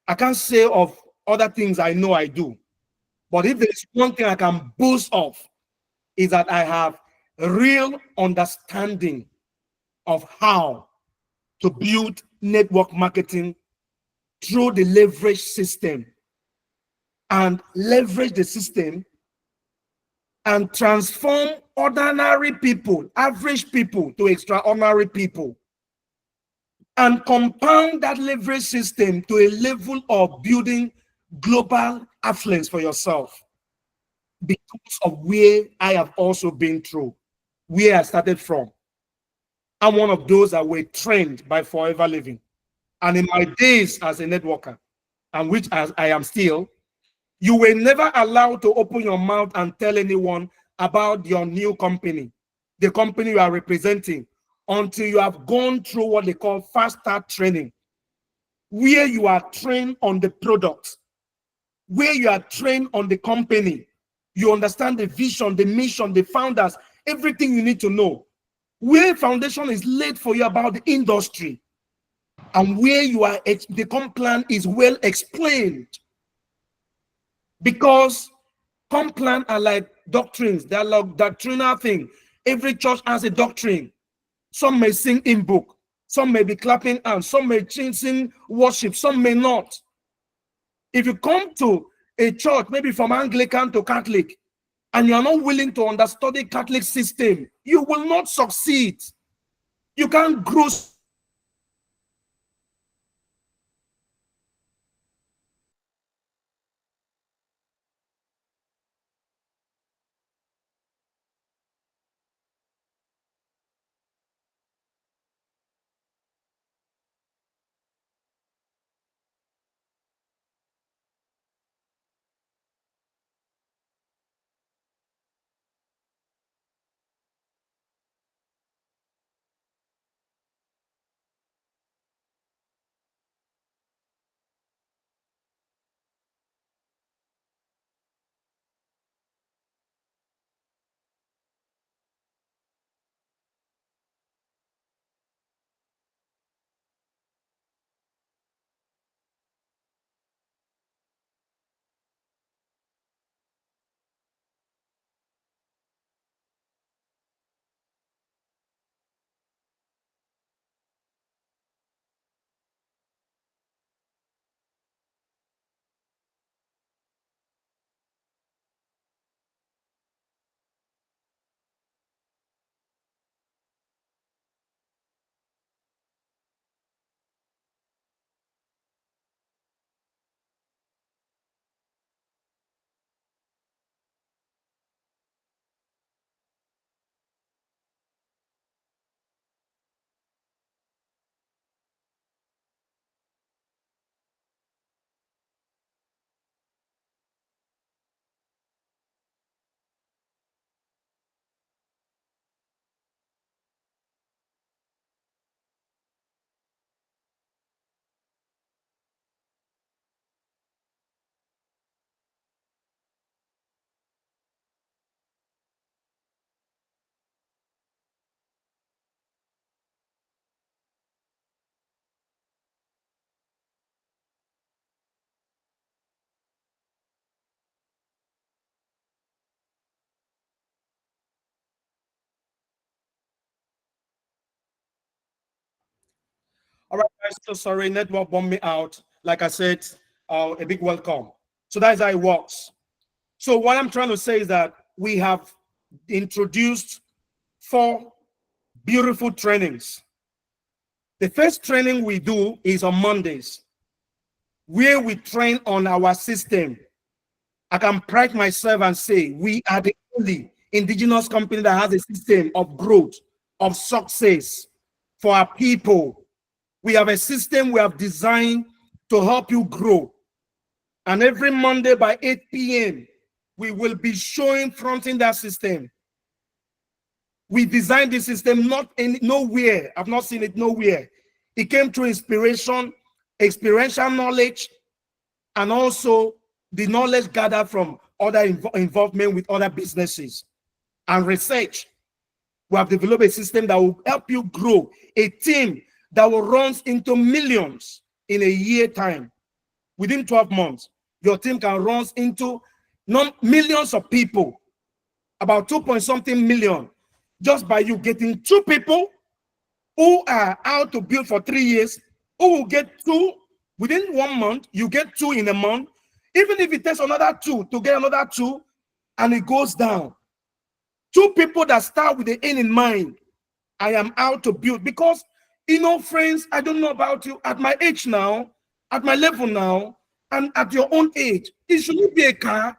I can't say of other things I know I do. But if there's one thing I can boast of, is that I have a real understanding of how to build network marketing through the leverage system, and leverage the system and transform ordinary people, average people, to extraordinary people, and compound that leverage system to a level of building global affluence for yourself, because of where I have also been through, where I started from. I'm one of those that were trained by Forever Living. And in my days as a networker, and which as I am still, you were never allowed to open your mouth and tell anyone about your new company, the company you are representing, until you have gone through what they call fast start training, where you are trained on the product, where you are trained on the company. You understand the vision, the mission, the founders, everything you need to know, where foundation is laid for you about the industry, and where you are, the comp plan is well explained. Because comp plan are like doctrines, they're like doctrinal thing. Every church has a doctrine. Some may sing in book, Some may be clapping hands, some may sing worship, some may not. If you come to a church, maybe from Anglican to Catholic, and you are not willing to understand the Catholic system, you will not succeed. You can't grow. All right, guys, so sorry, network bombed me out. Like I said, a big welcome. So that's how it works. So what I'm trying to say is that we have introduced 4 beautiful trainings. The first training we do is on Mondays, where we train on our system. I can pride myself and say we are the only indigenous company that has a system of growth, of success for our people. We have a system we have designed to help you grow. And every Monday by 8 p.m., we will be fronting that system. We designed this system nowhere. I've not seen it nowhere. It came through inspiration, experiential knowledge, and also the knowledge gathered from other involvement with other businesses and research. We have developed a system that will help you grow a team that will run into millions in a year time. Within 12 months, your team can run into millions of people, about 2-point-something million, just by you getting 2 people who are out to build for 3 years, who will get 2 within 1 month. You get 2 in a month. Even if it takes another 2 to get another 2, and it goes down. 2 people that start with the end in mind. I am out to build, because, friends, I don't know about you. At my age now, at my level now, and at your own age, it shouldn't be a car.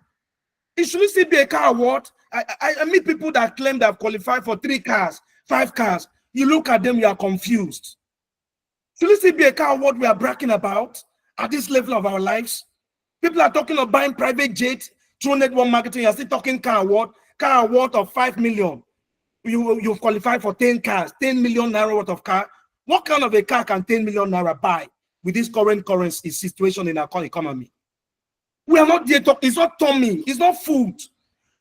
It shouldn't still be a car award. I meet people that claim they have qualified for 3 cars, 5 cars. You look at them, you are confused. Should it still be a car award we are bragging about at this level of our lives? People are talking of buying private jets through network marketing. You're still talking car award of 5 million. You've qualified for 10 cars, 10 million naira worth of car. What kind of a car can 10 million naira buy with this current currency situation in our economy? We are not there talking. It's not tummy. It's not food.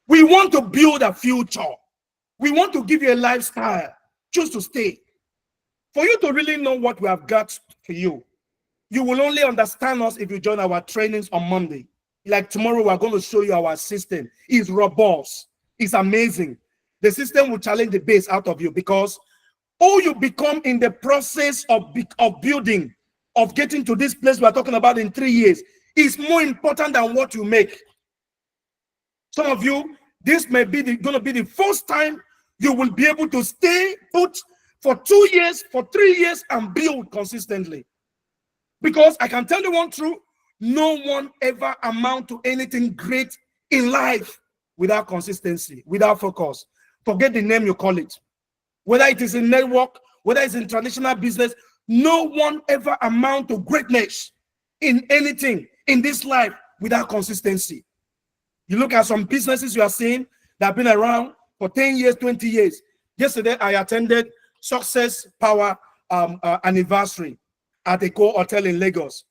We want to build a future. We want to give you a lifestyle. Choose to stay. For you to really know what we have got for you, you will only understand us if you join our trainings on Monday. Like tomorrow, we're going to show you our system. It's robust. It's amazing. The system will challenge the base out of you, because All you become in the process of building, of getting to this place we're talking about in 3 years, is more important than what you make. Some of you, this may be going to be the first time you will be able to stay put for 2 years, for 3 years, and build consistently. Because I can tell you one truth, no one ever amount to anything great in life without consistency, without focus. Forget the name you call it. Whether it is in network, whether it's in traditional business, no one ever amount to greatness in anything in this life without consistency. You look at some businesses you are seeing that have been around for 10 years, 20 years. Yesterday, I attended Success Power anniversary at a hotel in Lagos.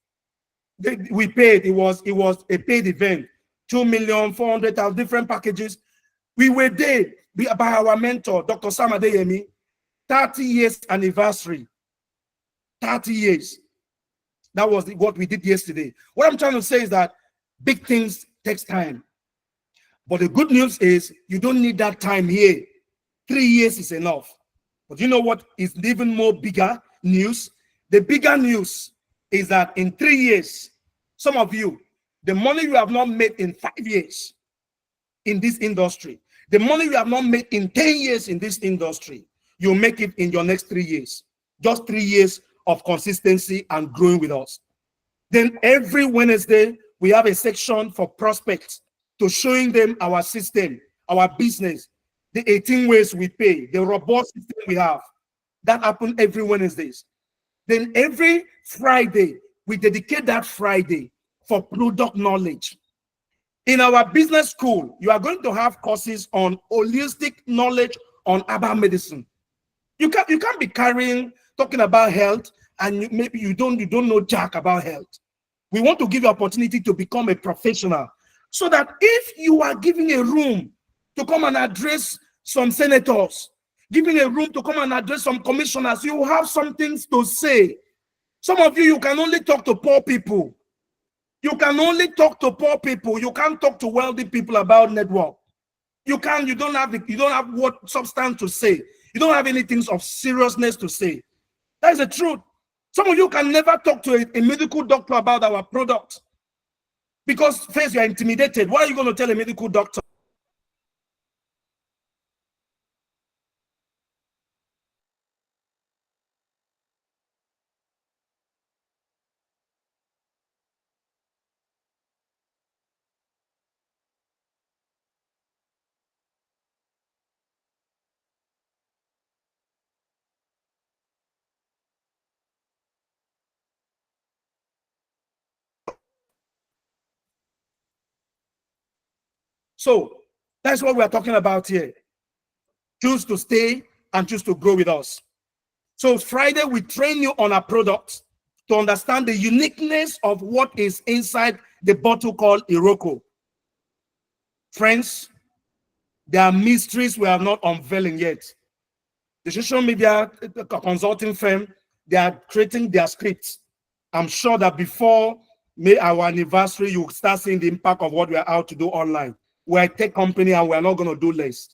We paid, it was a paid event, 2,400,000 different packages. We were there by our mentor, Dr. Sam Adeyemi, 30 years anniversary. 30 years. That was what we did yesterday. What I'm trying to say is that big things takes time. But the good news is you don't need that time here. 3 years is enough. But you know what is even more bigger news? The bigger news is that in 3 years, some of you, the money you have not made in 5 years in this industry, the money you have not made in 10 years in this industry, you'll make it in your next 3 years. Just 3 years of consistency and growing with us. Then every Wednesday, we have a section for prospects to showing them our system, our business, the 18 ways we pay, the robust system we have. That happens every Wednesdays. Then every Friday, we dedicate that Friday for product knowledge. In our business school, you are going to have courses on holistic knowledge on herbal medicine. You can't be talking about health, and maybe you don't know jack about health. We want to give you opportunity to become a professional, so that if you are giving a room to come and address some senators, giving a room to come and address some commissioners, you will have some things to say. Some of you can only talk to poor people. You can only talk to poor people. You can't talk to wealthy people about network. You don't have what substance to say. You don't have anything of seriousness to say. That is the truth. Some of you can never talk to a medical doctor about our product because first you are intimidated. What are you going to tell a medical doctor? So that's what we are talking about here. Choose to stay and choose to grow with us. So Friday, we train you on our product to understand the uniqueness of what is inside the bottle called iGOglobal. Friends, there are mysteries we are not unveiling yet. The social media consulting firm, they are creating their scripts. I'm sure that before our anniversary, you'll start seeing the impact of what we are out to do online. We're a tech company and we're not going to do less.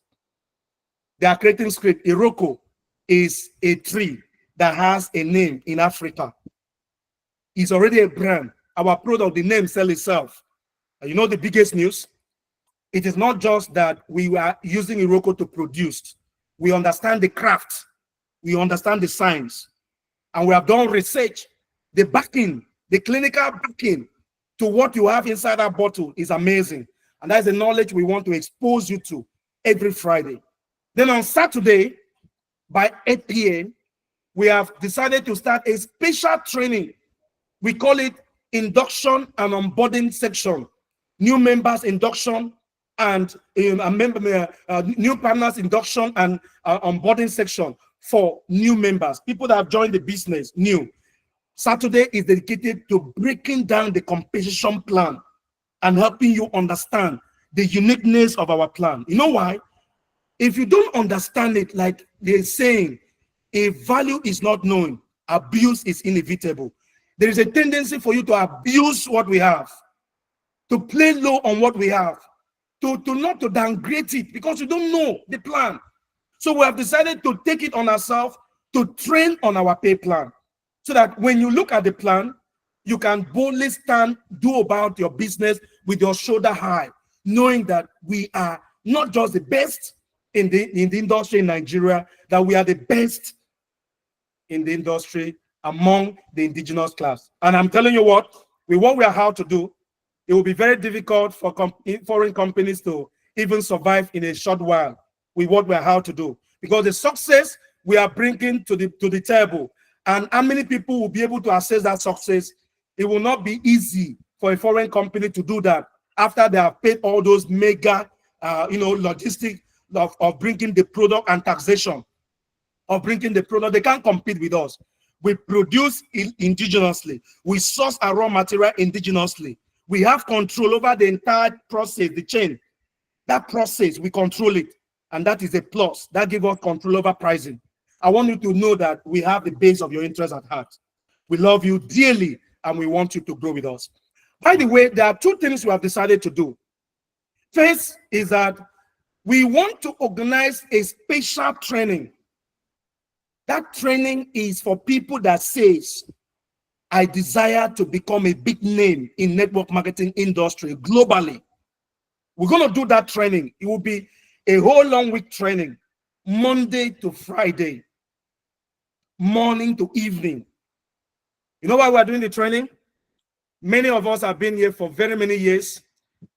They are creating script. iGOglobal is a tree that has a name in Africa. It's already a brand. Our product, the name sells itself. And you know the biggest news? It is not just that we are using iGOglobal to produce. We understand the craft. We understand the science. And we have done research. The backing, the clinical backing to what you have inside that bottle is amazing. And that's the knowledge we want to expose you to every Friday. Then on Saturday, by 8 p.m., we have decided to start a special training. We call it induction and onboarding section. New members induction and new partners induction and onboarding section for new members, people that have joined the business new. Saturday is dedicated to breaking down the compensation plan and helping you understand the uniqueness of our plan. You know why? If you don't understand it, like they're saying, if value is not known, abuse is inevitable. There is a tendency for you to abuse what we have, to play low on what we have, to not to downgrade it because you don't know the plan. So we have decided to take it on ourselves to train on our pay plan, so that when you look at the plan, you can boldly stand, do about your business with your shoulder high, knowing that we are not just the best in the industry in Nigeria, that we are the best in the industry among the indigenous class. And I'm telling you what we are how to do, it will be very difficult for foreign companies to even survive in a short while with what we are how to do, because the success we are bringing to the table, and how many people will be able to access that success, it will not be easy for a foreign company to do that after they have paid all those mega logistics of bringing the product and taxation of bringing the product. They can't compete with us. We produce indigenously. We source our raw material indigenously. We have control over the entire process, the chain. That process, we control it. And that is a plus. That gives us control over pricing. I want you to know that we have the base of your interest at heart. We love you dearly, and we want you to grow with us. By the way, there are two things we have decided to do. First is that we want to organize a special training. That training is for people that says, I desire to become a big name in network marketing industry globally. We're going to do that training. It will be a whole long week training, Monday to Friday, morning to evening. You know why we're doing the training? Many of us have been here for very many years.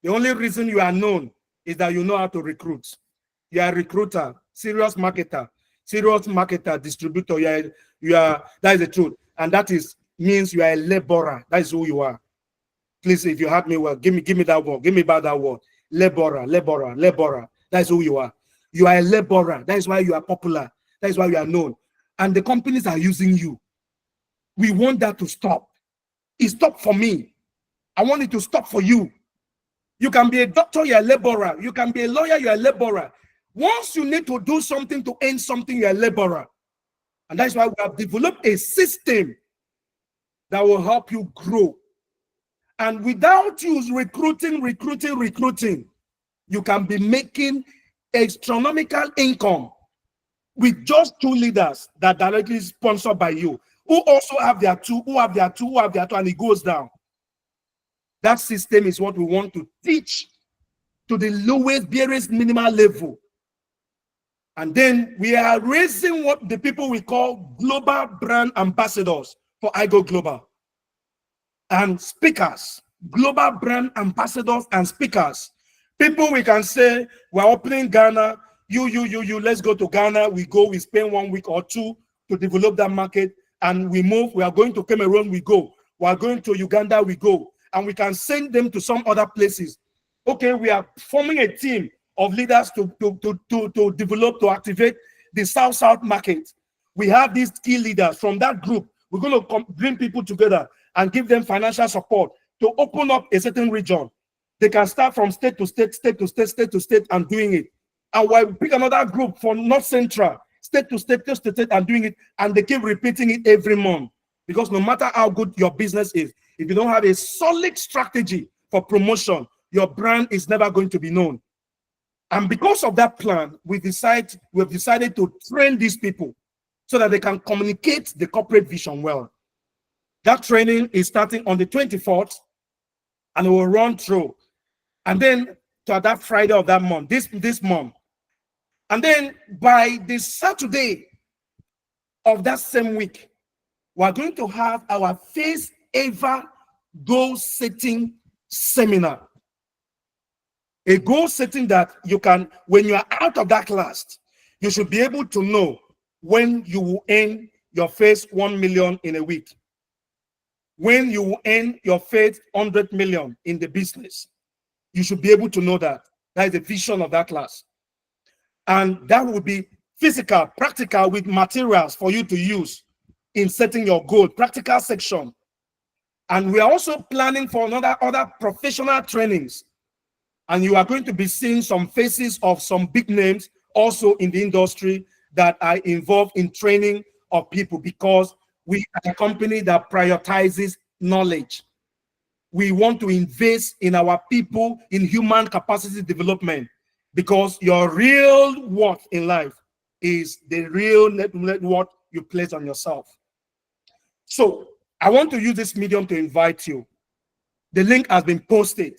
The only reason you are known is that you know how to recruit. You are a recruiter, serious marketer, distributor. You are, that is the truth. And that means you are a laborer. That is who you are. Please, if you heard me well, give me that word. Give me back that word. Laborer. That is who you are. You are a laborer. That is why you are popular. That is why you are known. And the companies are using you. We want that to stop. It stopped for me. I want it to stop for you. You can be a doctor, you're a laborer. You can be a lawyer, you're a laborer. Once you need to do something to earn something, you're a laborer. And that's why we have developed a system that will help you grow. And without you recruiting, you can be making astronomical income with just two leaders that directly sponsored by you, who also have their two, and it goes down. That system is what we want to teach to the lowest, barest minimal level. And then we are raising what the people we call global brand ambassadors for iGOglobal. And speakers, global brand ambassadors and speakers. People we can say, we're opening Ghana, let's go to Ghana. We spend 1 week or two to develop that market, and we move. We are going to Cameroon, we go. We are going to Uganda, we go. And we can send them to some other places. Okay, we are forming a team of leaders to develop, to activate the South market. We have these key leaders from that group. We're going to bring people together and give them financial support to open up a certain region. They can start from state to state, state to state, and doing it. And we pick another group from North Central, state to state, and doing it. And they keep repeating it every month. Because no matter how good your business is, if you don't have a solid strategy for promotion, your brand is never going to be known. And because of that plan, we've decided to train these people so that they can communicate the corporate vision well. That training is starting on the 24th, and it will run through. And then to that Friday of that month, this month. And then by the Saturday of that same week, we're going to have our first ever goal-setting seminar. A goal-setting that you can, when you are out of that class, you should be able to know when you will earn your first 1 million in a week. When you will earn your first 100 million in the business. You should be able to know that. That is the vision of that class. And that will be physical, practical, with materials for you to use in setting your goal, practical section. And we are also planning for other professional trainings. And you are going to be seeing some faces of some big names also in the industry that are involved in training of people, because we are a company that prioritizes knowledge. We want to invest in our people, in human capacity development, because your real worth in life is the real net worth you place on yourself. So I want to use this medium to invite you. The link has been posted.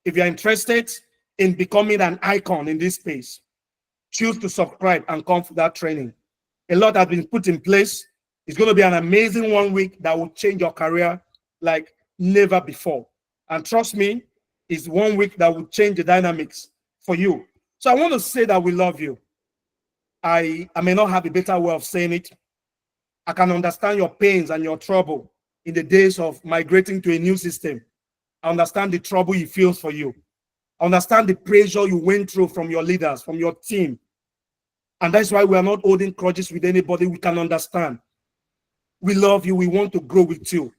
If you're interested in becoming an icon in this space, choose to subscribe and come for that training. A lot has been put in place. It's going to be an amazing 1 week that will change your career like never before. And trust me, it's 1 week that will change the dynamics for you. So I want to say that we love you. I may not have a better way of saying it. I can understand your pains and your trouble in the days of migrating to a new system. I understand the trouble it feels for you. I understand the pressure you went through from your leaders, from your team. And that's why we are not holding grudges with anybody. We can understand. We love you. We want to grow with you.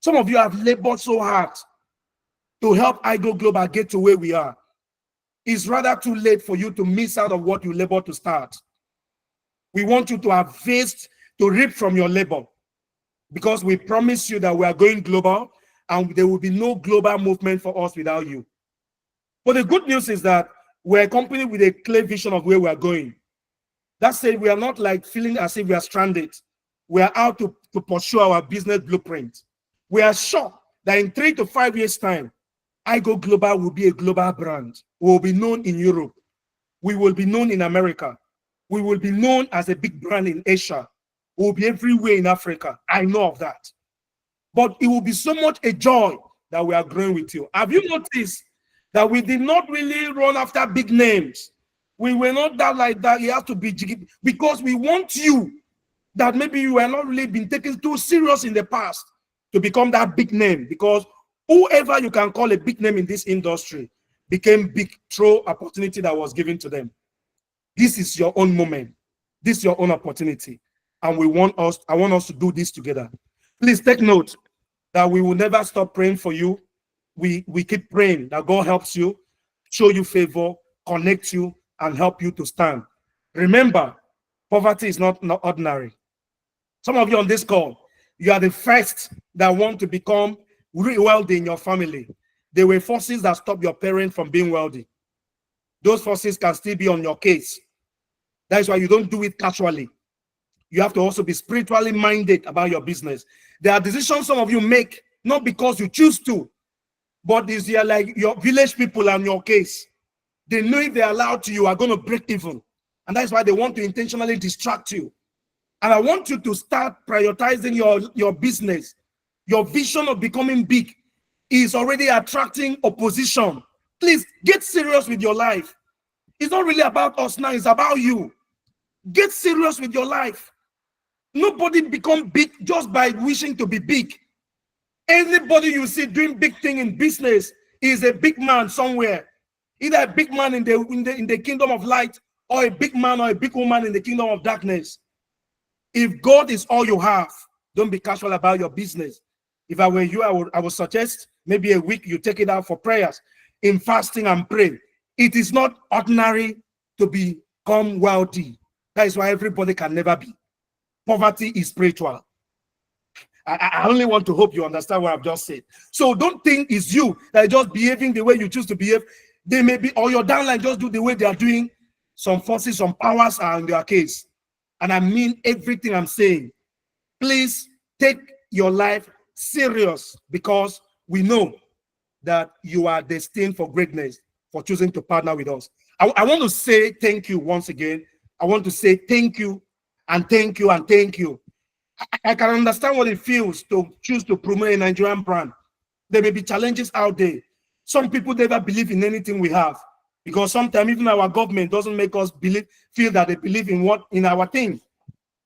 Some of you have labored so hard to help iGOglobal get to where we are. It's rather too late for you to miss out on what you labored to start. We want you to harvest, to reap from your labor, because we promise you that we are going global and there will be no global movement for us without you. But the good news is that we're a company with a clear vision of where we are going. That said, we are not like feeling as if we are stranded. We are out to pursue our business blueprint. We are sure that in 3 to 5 years' time, iGOglobal will be a global brand. We will be known in Europe. We will be known in America. We will be known as a big brand in Asia. We will be everywhere in Africa. I know of that. But it will be so much a joy that we are growing with you. Have you noticed that we did not really run after big names? We were not that like that. It has to be because we want you, that maybe you have not really been taken too serious in the past, to become that big name. Because whoever you can call a big name in this industry became big through opportunity that was given to them. This is your own moment. This is your own opportunity. And I want us to do this together. Please take note that we will never stop praying for you. We keep praying that God helps you, show you favor, connect you, and help you to stand. Remember, poverty is not ordinary. Some of you on this call, you are the first that want to become really wealthy in your family. There were forces that stopped your parents from being wealthy. Those forces can still be on your case. That is why you don't do it casually. You have to also be spiritually minded about your business. There are decisions some of you make, not because you choose to, but it's like your village people and your case. They know if they're allowed to, you are going to break even. And that's why they want to intentionally distract you. And I want you to start prioritizing your business. Your vision of becoming big is already attracting opposition. Please get serious with your life. It's not really about us now, it's about you. Get serious with your life. Nobody become big just by wishing to be big. Anybody you see doing big thing in business is a big man somewhere. Either a big man in the kingdom of light, or a big man or a big woman in the kingdom of darkness. If God is all you have, don't be casual about your business. If I were you, I would suggest maybe a week you take it out for prayers, in fasting and praying. It is not ordinary to become wealthy. That is why everybody can never be. Poverty is spiritual. I only want to hope you understand what I've just said. So don't think it's you that are just behaving the way you choose to behave. They may be, or your downline just do the way they are doing. Some forces, some powers are in their case. And I mean everything I'm saying. Please take your life serious, because we know that you are destined for greatness for choosing to partner with us. I want to say thank you once again. I want to say thank you and thank you and thank you. I can understand what it feels to choose to promote a Nigerian brand. There may be challenges out there. Some people never believe in anything we have, because sometimes even our government doesn't make us feel that they believe in our thing.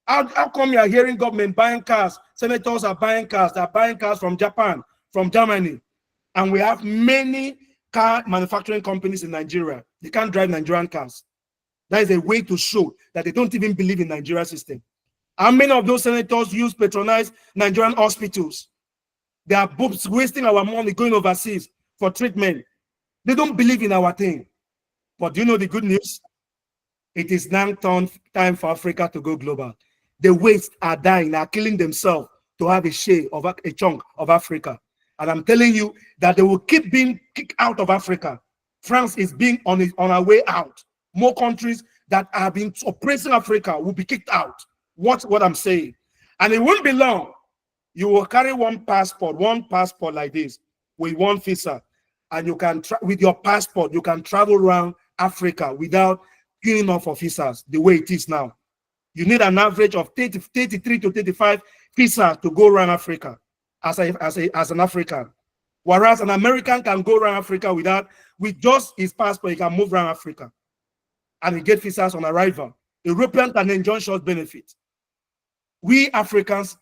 How come you are hearing government buying cars? Senators are buying cars. They're buying cars from Japan, from Germany. And we have many car manufacturing companies in Nigeria. They can't drive Nigerian cars. That is a way to show that they don't even believe in Nigeria system. How many of those senators patronize Nigerian hospitals? They are both wasting our money going overseas for treatment. They don't believe in our thing. But do you know the good news? It is now time for Africa to go global. The West are dying, are killing themselves to have a share of a chunk of Africa. And I'm telling you that they will keep being kicked out of Africa. France is being on our way out. More countries that have been oppressing Africa will be kicked out. Watch what I'm saying. And it won't be long. You will carry one passport like this with one visa, and you can with your passport you can travel around Africa without queuing up for visas the way it is now. You need an average of 33 to 35 visas to go around Africa as an African, whereas an American can go around Africa with just his passport. He can move around Africa and he get visas on arrival. European can enjoy short benefits. We Africans,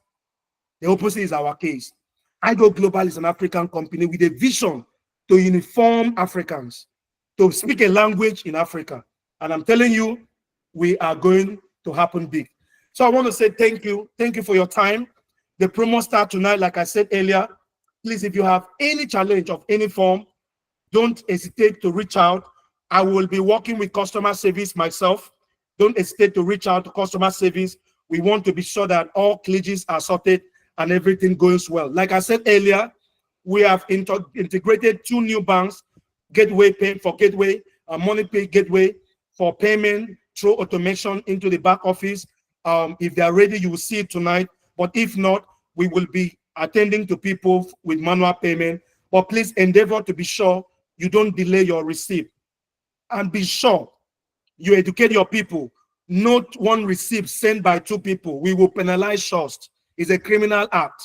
the opposite is our case. iGOglobal is an African company with a vision to uniform Africans, to speak a language in Africa. And I'm telling you, we are going to happen big. So I want to say thank you. Thank you for your time. The promo start tonight, like I said earlier. Please, if you have any challenge of any form, don't hesitate to reach out. I will be working with customer service myself. Don't hesitate to reach out to customer service. We want to be sure that all glitches are sorted and everything goes well. Like I said earlier, we have integrated 2 new banks, Gateway Pay for Gateway, MoneyPay Gateway for payment through automation into the back office. If they are ready, you will see it tonight. But if not, we will be attending to people with manual payment. But please endeavor to be sure you don't delay your receipt. And be sure you educate your people. Not one receipt sent by 2 people. We will penalize trust. It's a criminal act.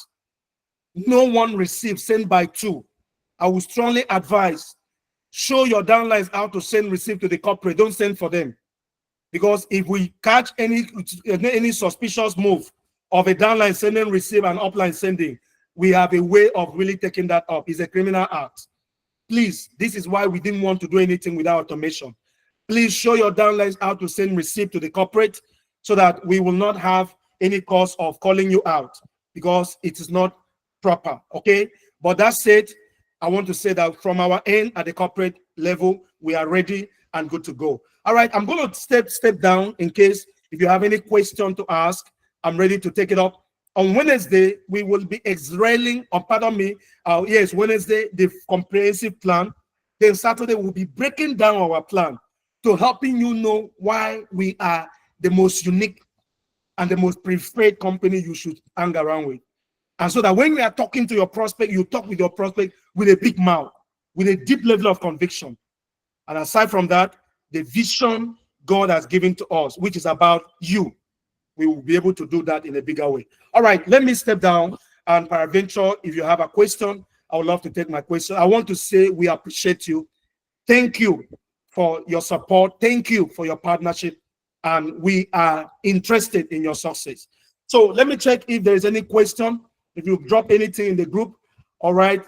No one receipt sent by 2. I would strongly advise, show your downlines how to send receipt to the corporate. Don't send for them. Because if we catch any suspicious move of a downline sending receipt and upline sending, we have a way of really taking that up. It's a criminal act. Please, this is why we didn't want to do anything without automation. Please show your downlines how to send receipt to the corporate so that we will not have any cause of calling you out because it is not proper. Okay. But that said, I want to say that from our end at the corporate level, we are ready and good to go. All right. I'm going to step down in case if you have any question to ask, I'm ready to take it up. On Wednesday, we will be exrailing, or pardon me, yes, Wednesday, the comprehensive plan. Then Saturday, we'll be breaking down our plan to helping you know why we are the most unique and the most preferred company you should hang around with. And so that when we are talking to your prospect, you talk with your prospect with a big mouth, with a deep level of conviction. And aside from that, the vision God has given to us, which is about you, we will be able to do that in a bigger way. All right, let me step down. And peradventure, if you have a question, I would love to take my question. I want to say we appreciate you. Thank you for your support. Thank you for your partnership. And we are interested in your success. So let me check if there is any question. If you drop anything in the group, all right.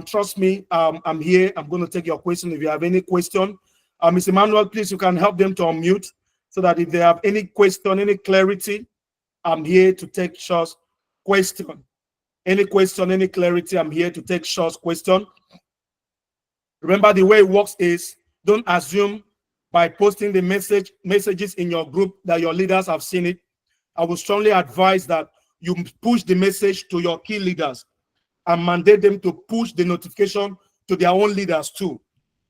Trust me, I'm here. I'm going to take your question. If you have any question, Mr. Emmanuel, please, you can help them to unmute so that if they have any question, any clarity, I'm here to take Shaw's question. Any question, any clarity, I'm here to take Shaw's question. Remember, the way it works is don't assume by posting the messages in your group that your leaders have seen it. I would strongly advise that you push the message to your key leaders and mandate them to push the notification to their own leaders too,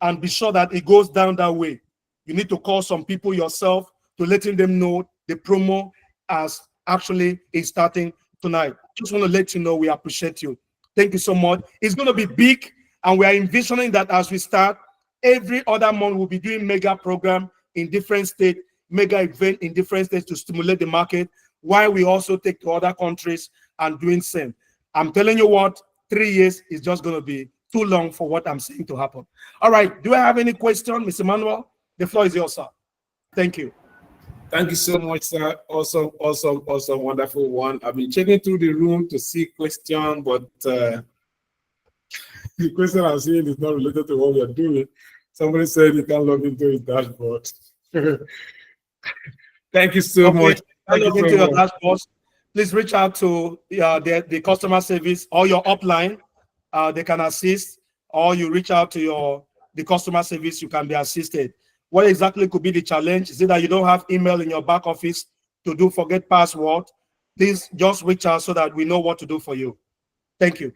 and be sure that it goes down that way. You need to call some people yourself to letting them know the promo as actually is starting tonight. Just want to let you know we appreciate you. Thank you so much. It's going to be big, and we are envisioning that as we start, every other month we'll be doing mega program in different states, mega event in different states to stimulate the market, while we also take to other countries and doing same. I'm telling you what, 3 years is just going to be too long for what I'm saying to happen. All right. Do I have any question, Mr. Manuel? The floor is yours, sir. Thank you. Thank you so much, sir. Awesome, wonderful one. I've been checking through the room to see question, but the question I'm seeing is not related to what we are doing. Somebody said you can't log into his dashboard. Thank you so much. Thank you so much. Dashboard. Please reach out to the customer service or your upline. They can assist, or you reach out to the customer service, you can be assisted. What exactly could be the challenge? Is it that you don't have email in your back office to do forget password? Please just reach out so that we know what to do for you. Thank you.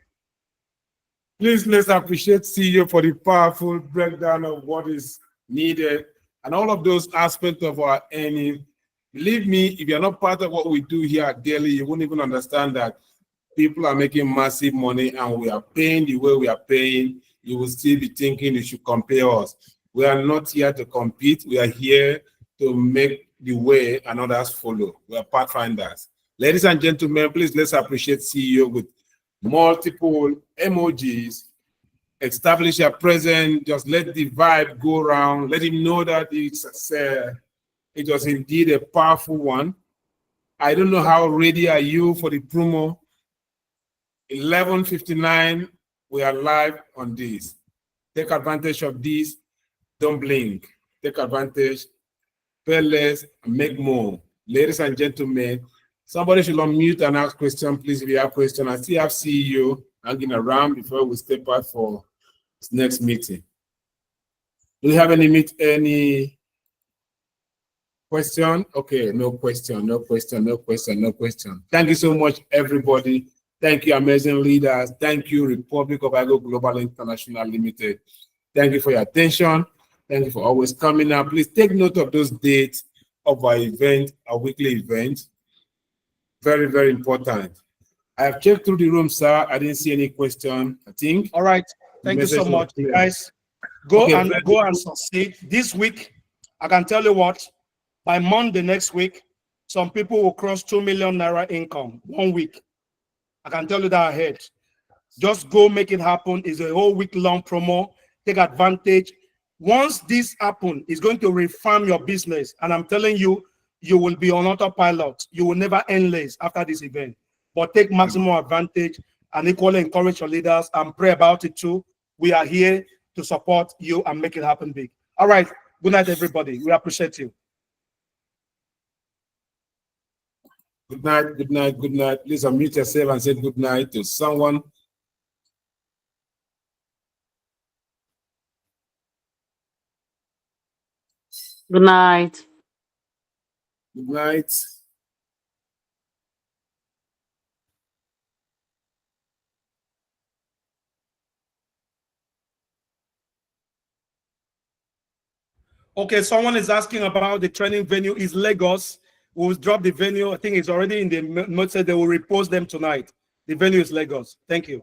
Please, let's appreciate CEO for the powerful breakdown of what is needed and all of those aspects of our earning. Believe me, if you're not part of what we do here at Daily, you won't even understand that people are making massive money and we are paying the way we are paying. You will still be thinking you should compare us. We are not here to compete. We are here to make the way and others follow. We are pathfinders. Ladies and gentlemen, please let's appreciate CEO with multiple emojis. Establish your presence. Just let the vibe go around. Let him know that it was indeed a powerful one. I don't know how ready are you for the promo. 11:59, we are live on this. Take advantage of this. Don't blink. Take advantage. Pay less and make more. Ladies and gentlemen, somebody should unmute and ask question, please, if you have question. I still have CEO hanging around before we step out for this next meeting. Do you have any question? Okay, no question. Thank you so much, everybody. Thank you, amazing leaders. Thank you, Republic of iGOglobal International Limited. Thank you for your attention. Thank you for always coming out. Please take note of those dates of our event, our weekly event. Very, very important. I have checked through the room, sir. I didn't see any question, I think. All right. Thank you so much, guys. Go and succeed. This week, I can tell you what, by Monday next week, some people will cross 2 million naira income 1 week. I can tell you that ahead. Just go make it happen. It's a whole week-long promo. Take advantage. Once this happens, it's going to reform your business. And I'm telling you, you will be on autopilot. You will never end less after this event. But take maximum advantage and equally encourage your leaders and pray about it too. We are here to support you and make it happen big. All right. Good night, everybody. We appreciate you. Good night, good night, good night. Please unmute yourself and say good night to someone. Good night. Good night. Okay, someone is asking about the training venue. Is Lagos. We'll drop the venue. I think it's already in the note. Said they will repost them tonight. The venue is Lagos. Thank you.